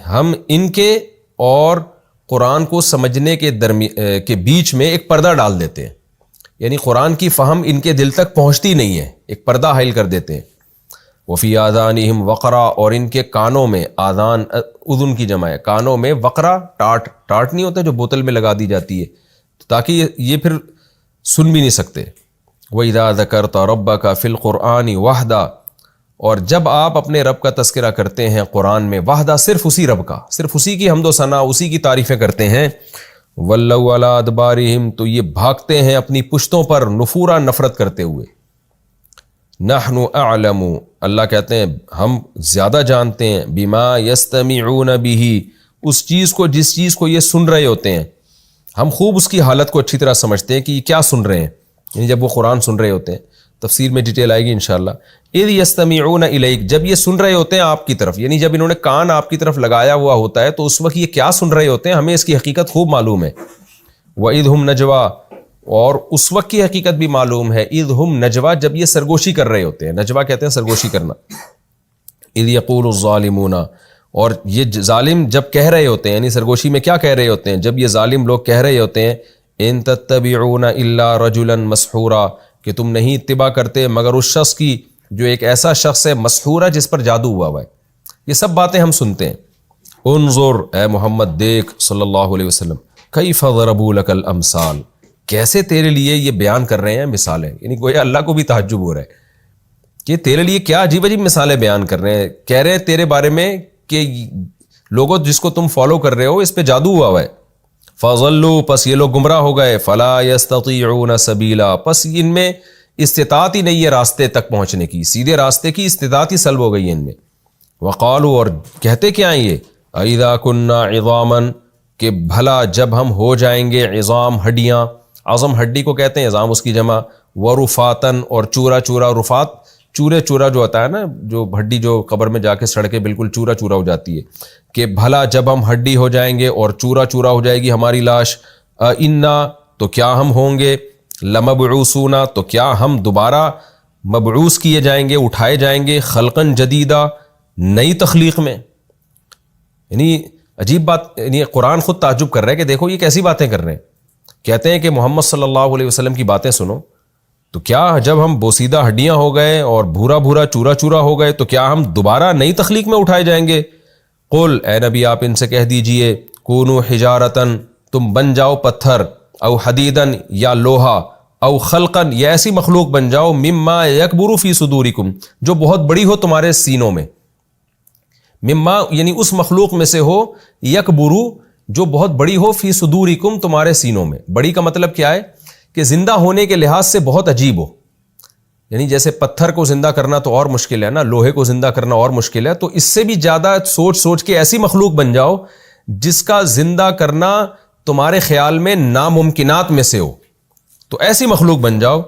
B: ہم ان کے اور قرآن کو سمجھنے کے بیچ میں ایک پردہ ڈال دیتے ہیں، یعنی قرآن کی فہم ان کے دل تک پہنچتی نہیں ہے، ایک پردہ حائل کر دیتے ہیں۔ وفی آذانہم وقرا، اور ان کے کانوں میں، آذان اذن کی جمع ہے، کانوں میں وقرا، ٹاٹ نہیں ہوتا جو بوتل میں لگا دی جاتی ہے، تاکہ یہ پھر سن بھی نہیں سکتے۔ وَإِذَا ذَكَرْتَ رَبَّكَ فِي الْقُرْآنِ وَحْدًا، اور جب آپ اپنے رب کا تذکرہ کرتے ہیں قرآن میں، وحدہ صرف اسی رب کا، صرف اسی کی حمد و ثنا، اسی کی تعریفیں کرتے ہیں، وَلَّوْا عَلَىٰ أَدْبَارِهِمْ، تو یہ بھاگتے ہیں اپنی پشتوں پر، نفورا، نفرت کرتے ہوئے۔ نحن اعلم، اللہ کہتے ہیں ہم زیادہ جانتے ہیں، بما یستمعون به، اس چیز کو جس چیز کو یہ سن رہے ہوتے ہیں، ہم خوب اس کی حالت کو اچھی طرح سمجھتے ہیں کہ یہ کیا سن رہے ہیں، یعنی جب وہ قرآن سن رہے ہوتے ہیں، تفسیر میں ڈیٹیل آئے گی انشاءاللہ۔ اذ یستمعون الیک، جب یہ سن رہے ہوتے ہیں آپ کی طرف، یعنی جب انہوں نے کان آپ کی طرف لگایا ہوا ہوتا ہے تو اس وقت یہ کیا سن رہے ہوتے ہیں، ہمیں اس کی حقیقت خوب معلوم ہے۔ وَإِذْ هُمْ نَجْوَىٰ، اور اس وقت کی حقیقت بھی معلوم ہے، اذ ہم نجوا، جب یہ سرگوشی کر رہے ہوتے ہیں، نجوا کہتے ہیں سرگوشی کرنا۔ اذ یقول الظالمون، اور یہ ظالم جب کہہ رہے ہوتے ہیں، یعنی سرگوشی میں کیا کہہ رہے ہوتے ہیں، جب یہ ظالم لوگ کہہ رہے ہوتے ہیں، ان تتبعون الا رجلا مسحورا، کہ تم نہیں اتباع کرتے مگر اس شخص کی جو ایک ایسا شخص ہے مسحورا، جس پر جادو ہوا ہوا ہے۔ یہ سب باتیں ہم سنتے ہیں۔ انظر، اے محمد دیکھ صلی اللہ علیہ وسلم، کیف ضربوا لک الامثال، کیسے تیرے لیے یہ بیان کر رہے ہیں مثالیں، یعنی گویا اللہ کو بھی تعجب ہو رہا ہے کہ تیرے لیے کیا عجیب عجیب مثالیں بیان کر رہے ہیں، کہہ رہے ہیں تیرے بارے میں کہ لوگوں جس کو تم فالو کر رہے ہو اس پہ جادو ہوا ہوا ہے۔ فضلوا، پس یہ لوگ گمراہ ہو گئے، فلا یستطیعون سبیلا، پس ان میں استطاعت ہی نہیں ہے راستے تک پہنچنے کی، سیدھے راستے کی استطاعت ہی سلب ہو گئی ہے ان میں۔ وقالوا، اور کہتے کیا ہیں یہ، اذا کنا عظاما، کہ بھلا جب ہم ہو جائیں گے عظام، ہڈیاں، عظم ہڈی کو کہتے ہیں، عظام اس کی جمع، ورفاتن، اور چورا چورا، رفات چورے چورا جو ہوتا ہے نا، جو ہڈی جو قبر میں جا کے سڑ کے بالکل چورا چورا ہو جاتی ہے، کہ بھلا جب ہم ہڈی ہو جائیں گے اور چورا چورا ہو جائے گی ہماری لاش، انا، تو کیا ہم ہوں گے، لمبعوثون، تو کیا ہم دوبارہ مبعوث کیے جائیں گے، اٹھائے جائیں گے، خلقن جدیدہ، نئی تخلیق میں۔ یعنی عجیب بات، یعنی قرآن خود تعجب کر رہا ہے کہ دیکھو یہ کیسی باتیں کر رہے ہیں۔ کہتے ہیں کہ محمد صلی اللہ علیہ وسلم کی باتیں سنو، تو کیا جب ہم بوسیدہ ہڈیاں ہو گئے اور بھورا بھورا چورا چورا ہو گئے تو کیا ہم دوبارہ نئی تخلیق میں اٹھائے جائیں گے؟ قل، اے نبی آپ ان سے کہہ دیجئے، کونو حجارتن، تم بن جاؤ پتھر، او حدیدن، یا لوہا، او خلقن، یا ایسی مخلوق بن جاؤ، مما یکبر فی صدورکم، جو بہت بڑی ہو تمہارے سینوں میں، مما یعنی اس مخلوق میں سے ہو، یکبرو جو بہت بڑی ہو، فی صدورکم تمہارے سینوں میں۔ بڑی کا مطلب کیا ہے کہ زندہ ہونے کے لحاظ سے بہت عجیب ہو، یعنی جیسے پتھر کو زندہ کرنا تو اور مشکل ہے نا، لوہے کو زندہ کرنا اور مشکل ہے، تو اس سے بھی زیادہ سوچ سوچ کے ایسی مخلوق بن جاؤ جس کا زندہ کرنا تمہارے خیال میں ناممکنات میں سے ہو، تو ایسی مخلوق بن جاؤ۔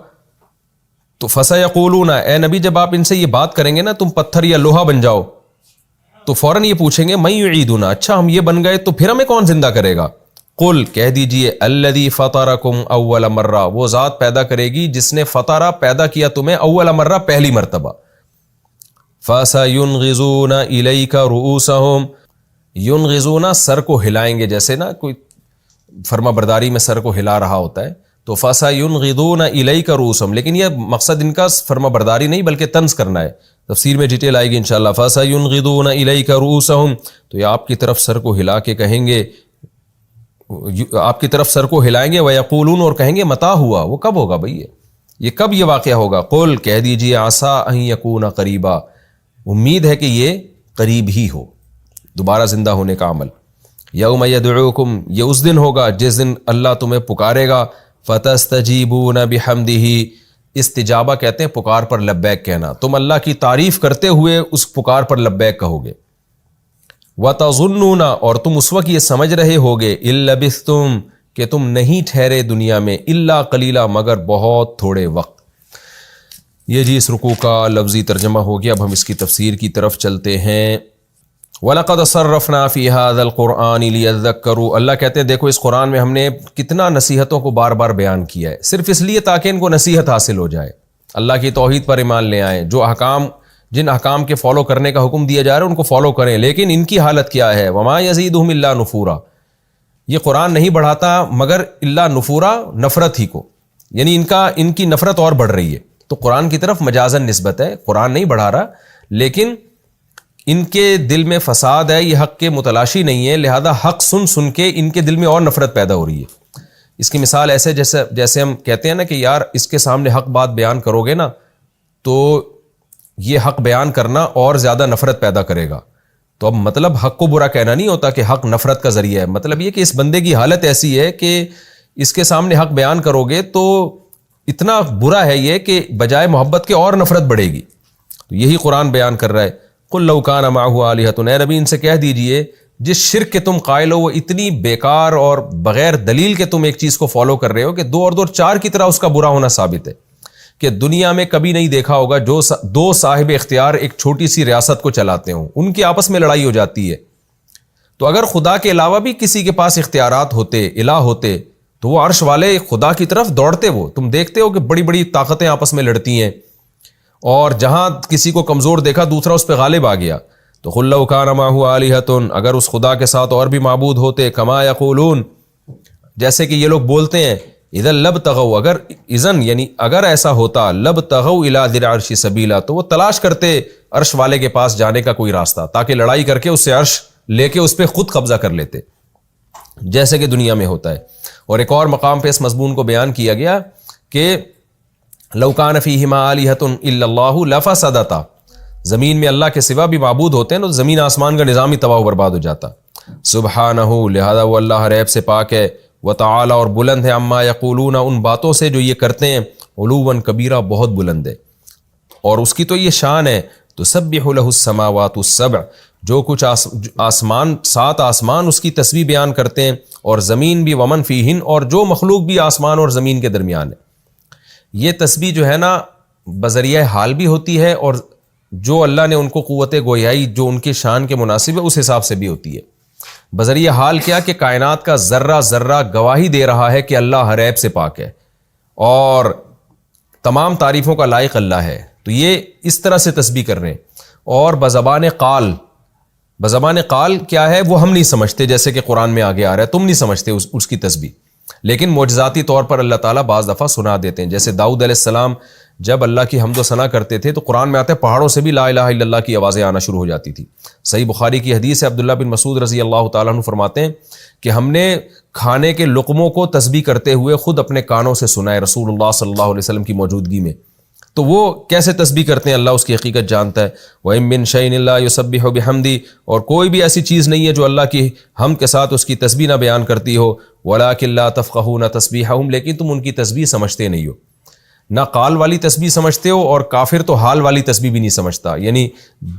B: تو فسیقولون، اے نبی جب آپ ان سے یہ بات کریں گے نا، تم پتھر یا لوہا بن جاؤ، تو فوراً یہ پوچھیں گے، من یعیدنا، اچھا ہم یہ بن گئے تو پھر ہمیں کون زندہ کرے گا؟ قل، کہہ دیجئے، الذی فطرکم اول مرہ، وہ ذات پیدا کرے گی جس نے فطرہ پیدا کیا تمہیں، اول مرہ پہلی مرتبہ۔ فسینغضون الیک رؤوسہم، ینغضون سر کو ہلائیں گے، جیسے نا کوئی فرما برداری میں سر کو ہلا رہا ہوتا ہے، تو فسینغضون الیک رؤوسہم، لیکن یہ مقصد ان کا فرما برداری نہیں بلکہ طنز کرنا ہے، تفسیر میں ڈیٹیل آئے گی انشاءاللہ۔ فسینغضون الیک رؤوسہم، تو یہ آپ کی طرف سر کو ہلا کے کہیں گے، آپ کی طرف سر کو ہلائیں گے، ویقولون، اور کہیں گے متى ہوا، وہ کب ہوگا بھئی، یہ کب یہ واقعہ ہوگا؟ قل، کہہ دیجئے، عسیٰ ان یکون قریبا، امید ہے کہ یہ قریب ہی ہو، دوبارہ زندہ ہونے کا عمل۔ یوم یدعوکم، یہ اس دن ہوگا جس دن اللہ تمہیں پکارے گا، فتستجیبون بحمدہ، استجابہ کہتے ہیں پکار پر لبیک کہنا، تم اللہ کی تعریف کرتے ہوئے اس پکار پر لبیک کہو گے۔ وَتَظُنُّونَ، اور تم اس وقت یہ سمجھ رہے ہوگے، إِن لَبِثْتُمْ، کہ تم نہیں ٹھہرے دنیا میں، إِلَّا قَلِيلًا، مگر بہت تھوڑے وقت۔ یہ جی اس رکوع کا لفظی ترجمہ ہو گیا، اب ہم اس کی تفسیر کی طرف چلتے ہیں۔ وَلَقَدْ صَرَّفْنَا فِي هَذَا الْقُرْآنِ لِيَذَّكَّرُوا، اللہ کہتے ہیں دیکھو اس قرآن میں ہم نے کتنا نصیحتوں کو بار بار بیان کیا ہے، صرف اس لیے تاکہ ان کو نصیحت حاصل ہو جائے، اللہ کی توحید پر ایمان لے آئیں، جو احکام جن احکام کے فالو کرنے کا حکم دیا جا رہا ہے ان کو فالو کریں، لیکن ان کی حالت کیا ہے؟ وما یزیدہم الا نفورا، یہ قرآن نہیں بڑھاتا مگر الا نفورا، نفرت ہی کو، یعنی ان کی نفرت اور بڑھ رہی ہے۔ تو قرآن کی طرف مجازن نسبت ہے، قرآن نہیں بڑھا رہا، لیکن ان کے دل میں فساد ہے، یہ حق کے متلاشی نہیں ہے، لہذا حق سن سن کے ان کے دل میں اور نفرت پیدا ہو رہی ہے۔ اس کی مثال ایسے جیسے ہم کہتے ہیں نا کہ یار اس کے سامنے حق بات بیان کرو گے نا تو یہ حق بیان کرنا اور زیادہ نفرت پیدا کرے گا۔ تو اب مطلب حق کو برا کہنا نہیں ہوتا کہ حق نفرت کا ذریعہ ہے، مطلب یہ کہ اس بندے کی حالت ایسی ہے کہ اس کے سامنے حق بیان کرو گے تو اتنا برا ہے یہ کہ بجائے محبت کے اور نفرت بڑھے گی۔ تو یہی قرآن بیان کر رہا ہے، قل لو کان معہ آلہۃ، اے نبی ان سے کہہ دیجئے جس شرک کے تم قائل ہو وہ اتنی بیکار اور بغیر دلیل کے تم ایک چیز کو فالو کر رہے ہو کہ 2 اور 2 4 کی طرح اس کا برا ہونا ثابت ہے، کہ دنیا میں کبھی نہیں دیکھا ہوگا جو 2 صاحب اختیار ایک چھوٹی سی ریاست کو چلاتے ہوں، ان کی آپس میں لڑائی ہو جاتی ہے۔ تو اگر خدا کے علاوہ بھی کسی کے پاس اختیارات ہوتے، الہ ہوتے، تو وہ عرش والے خدا کی طرف دوڑتے، وہ تم دیکھتے ہو کہ بڑی بڑی طاقتیں آپس میں لڑتی ہیں، اور جہاں کسی کو کمزور دیکھا دوسرا اس پہ غالب آ گیا۔ تو قل لو کان معہ آلہۃ، اگر اس خدا کے ساتھ اور بھی معبود ہوتے، کما یقولون، جیسے کہ یہ لوگ بولتے ہیں، اذا لابتغوا، اگر ایسا ہوتا، لابتغوا الی ذی العرش سبیلا، تو وہ تلاش کرتے عرش والے کے پاس جانے کا کوئی راستہ، تاکہ لڑائی کر کے اس سے عرش لے کے اس پہ خود قبضہ کر لیتے، جیسے کہ دنیا میں ہوتا ہے۔ اور ایک اور مقام پہ اس مضمون کو بیان کیا گیا کہ لو کان فیہما آلہۃ الا اللہ لفسدتا، زمین میں اللہ کے سوا بھی معبود ہوتے ہیں تو زمین آسمان کا نظام ہی تباہ و برباد ہو جاتا۔ سبحانہ، لہذا وہ اللہ ہر عیب سے پاک ہے، وتعالی، اور بلند ہے، عما یقولون، ان باتوں سے جو یہ کرتے ہیں، علوا کبیرہ، بہت بلند ہے، اور اس کی تو یہ شان ہے، تسبح له السماوات السبع، جو کچھ آسمان 7 آسمان اس کی تسبیح بیان کرتے ہیں، اور زمین بھی، ومن فیہن، اور جو مخلوق بھی آسمان اور زمین کے درمیان ہے۔ یہ تسبیح جو ہے نا بذریعہ حال بھی ہوتی ہے، اور جو اللہ نے ان کو قوت گویائی جو ان کے شان کے مناسب ہے اس حساب سے بھی ہوتی ہے۔ بذریعہ حال کیا کہ کائنات کا ذرہ ذرہ گواہی دے رہا ہے کہ اللہ ہر عیب سے پاک ہے اور تمام تعریفوں کا لائق اللہ ہے، تو یہ اس طرح سے تسبیح کر رہے ہیں۔ اور بزبان قال کیا ہے وہ ہم نہیں سمجھتے، جیسے کہ قرآن میں آگے آ رہا ہے، تم نہیں سمجھتے اس کی تسبیح، لیکن معجزاتی طور پر اللہ تعالیٰ بعض دفعہ سنا دیتے ہیں۔ جیسے داؤد علیہ السلام جب اللہ کی حمد و ثنا کرتے تھے تو قرآن میں آتے پہاڑوں سے بھی لا الہ الا اللہ کی آوازیں آنا شروع ہو جاتی تھی۔ صحیح بخاری کی حدیث ہے، عبداللہ بن مسعود رضی اللہ تعالیٰ عنہ فرماتے ہیں کہ ہم نے کھانے کے لقموں کو تسبیح کرتے ہوئے خود اپنے کانوں سے سنا ہے رسول اللہ صلی اللہ علیہ وسلم کی موجودگی میں۔ تو وہ کیسے تسبیح کرتے ہیں اللہ اس کی حقیقت جانتا ہے۔ وَإِن مِّن شَيْءٍ إِلَّا يُسَبِّحُ بِحَمْدِهِ، اور کوئی بھی ایسی چیز نہیں ہے جو اللہ کی حمد کے ساتھ اس کی تسبیح نہ بیان کرتی ہو۔ وَلَٰكِن لَّا تَفْقَهُونَ تَسْبِيحَهُمْ، لیکن تم ان کی تسبیح سمجھتے نہیں ہو، نہ قال والی تسبیح سمجھتے ہو، اور کافر تو حال والی تسبیح بھی نہیں سمجھتا، یعنی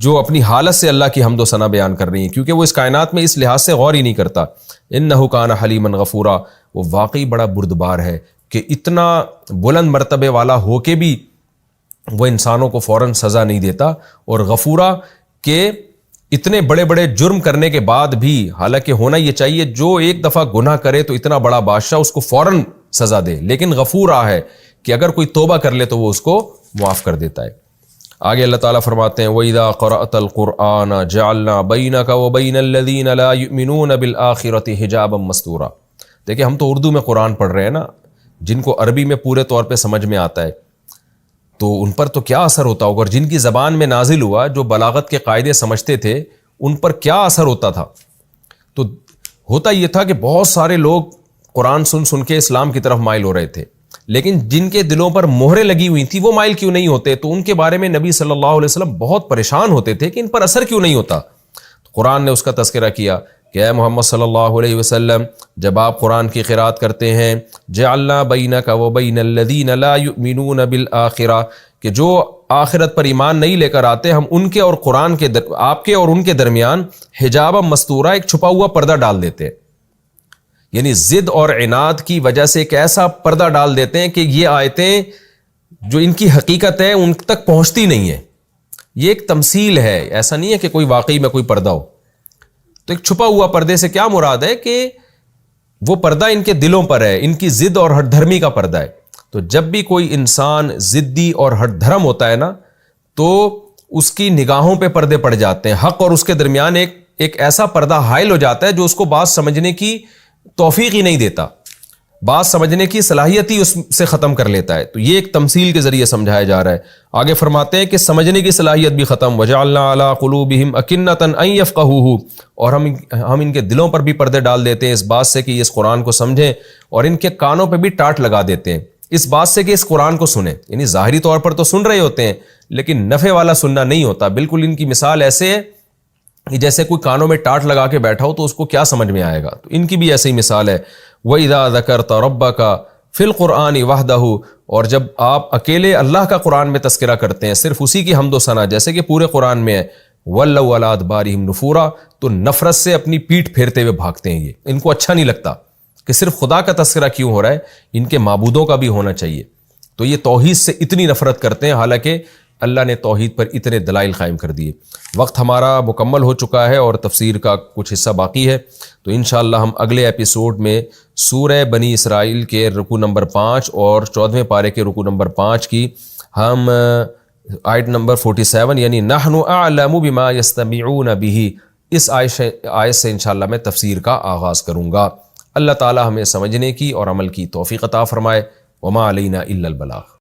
B: جو اپنی حالت سے اللہ کی حمد و ثنا بیان کر رہی ہیں، کیونکہ وہ اس کائنات میں اس لحاظ سے غور ہی نہیں کرتا۔ إِنَّهُ كَانَ حَلِيمًا غَفُورًا، وہ واقعی بڑا بردبار ہے کہ اتنا بلند مرتبے والا ہو کے بھی وہ انسانوں کو فوراً سزا نہیں دیتا، اور غفورا کہ اتنے بڑے بڑے جرم کرنے کے بعد بھی، حالانکہ ہونا یہ چاہیے جو ایک دفعہ گناہ کرے تو اتنا بڑا بادشاہ اس کو فوراً سزا دے، لیکن غفورا ہے کہ اگر کوئی توبہ کر لے تو وہ اس کو معاف کر دیتا ہے۔ آگے اللہ تعالیٰ فرماتے ہیں وَإِذَا قَرَأْتَ الْقُرْآنَ جَعَلْنَا بَيْنَكَ وَبَيْنَ الَّذِينَ لَا يُؤْمِنُونَ بِالْآخِرَةِ حِجَابًا مَسْتُورًا۔ دیکھیں ہم تو اردو میں قرآن پڑھ رہے ہیں نا، جن کو عربی میں پورے طور پہ سمجھ میں آتا ہے تو ان پر تو کیا اثر ہوتا ہوگا، اور جن کی زبان میں نازل ہوا، جو بلاغت کے قاعدے سمجھتے تھے، ان پر کیا اثر ہوتا تھا۔ تو ہوتا یہ تھا کہ بہت سارے لوگ قرآن سن کے اسلام کی طرف مائل ہو رہے تھے، لیکن جن کے دلوں پر مہریں لگی ہوئی تھیں وہ مائل کیوں نہیں ہوتے، تو ان کے بارے میں نبی صلی اللہ علیہ وسلم بہت پریشان ہوتے تھے کہ ان پر اثر کیوں نہیں ہوتا۔ قرآن نے اس کا تذکرہ کیا کہ اے محمد صلی اللہ علیہ وسلم، جب آپ قرآن کی قرات کرتے ہیں، جعلنا بینک وبین الذین لا یؤمنون بالآخرہ، کہ جو آخرت پر ایمان نہیں لے کر آتے، ہم ان کے اور قرآن کے آپ کے اور ان کے درمیان حجاب مستورہ، ایک چھپا ہوا پردہ ڈال دیتے ہیں، یعنی ضد اور عناد کی وجہ سے ایک ایسا پردہ ڈال دیتے ہیں کہ یہ آیتیں جو ان کی حقیقت ہے ان تک پہنچتی نہیں ہے۔ یہ ایک تمثیل ہے، ایسا نہیں ہے کہ کوئی واقعی میں کوئی پردہ ہو۔ تو ایک چھپا ہوا پردے سے کیا مراد ہے کہ وہ پردہ ان کے دلوں پر ہے، ان کی ضد اور ہٹ دھرمی کا پردہ ہے۔ تو جب بھی کوئی انسان ضدی اور ہٹ دھرم ہوتا ہے نا، تو اس کی نگاہوں پہ پردے پڑ جاتے ہیں، حق اور اس کے درمیان ایک ایسا پردہ حائل ہو جاتا ہے جو اس کو بات سمجھنے کی توفیق ہی نہیں دیتا، بات سمجھنے کی صلاحیت ہی اس سے ختم کر لیتا ہے۔ تو یہ ایک تمثیل کے ذریعے سمجھایا جا رہا ہے۔ آگے فرماتے ہیں کہ سمجھنے کی صلاحیت بھی ختم، وَجَعَلْنَا عَلَىٰ قُلُوبِهِمْ أَكِنَّةً أَن يَفْقَهُوهُ، اور ہم ان کے دلوں پر بھی پردے ڈال دیتے ہیں اس بات سے کہ یہ اس قرآن کو سمجھیں، اور ان کے کانوں پہ بھی ٹاٹ لگا دیتے ہیں اس بات سے کہ اس قرآن کو سنیں، یعنی ظاہری طور پر تو سن رہے ہوتے ہیں لیکن نفع والا سننا نہیں ہوتا۔ بالکل ان کی مثال ایسے ہے کہ جیسے کوئی کانوں میں ٹاٹ لگا کے بیٹھا ہو تو اس کو کیا سمجھ میں آئے گا، تو ان کی بھی ایسے ہی مثال ہے۔ وَإِذَا ذَكَرْتَ رَبَّكَ فِي الْقُرْآنِ وَحْدَهُ، اور جب آپ اکیلے اللہ کا قرآن میں تذکرہ کرتے ہیں، صرف اسی کی حمد و ثنا جیسے کہ پورے قرآن میں ہے، وَلَّوْا عَلَىٰ أَدْبَارِهِمْ نُفُورًا، تو نفرت سے اپنی پیٹھ پھیرتے ہوئے بھاگتے ہیں۔ یہ ان کو اچھا نہیں لگتا کہ صرف خدا کا تذکرہ کیوں ہو رہا ہے، ان کے معبودوں کا بھی ہونا چاہیے، تو یہ توحید سے اتنی نفرت کرتے ہیں حالانکہ اللہ نے توحید پر اتنے دلائل قائم کر دیے۔ وقت ہمارا مکمل ہو چکا ہے اور تفسیر کا کچھ حصہ باقی ہے، تو انشاءاللہ ہم اگلے ایپیسوڈ میں سورہ بنی اسرائیل کے رکوع نمبر 5 اور 14ویں پارے کے رکوع نمبر 5 کی ہم آیت نمبر 47 یعنی نحن اعلم بما یستمعون به، اس آیت سے انشاءاللہ میں تفسیر کا آغاز کروں گا۔ اللہ تعالی ہمیں سمجھنے کی اور عمل کی توفیق عطا فرمائے۔ وما علینا الا البلاغ۔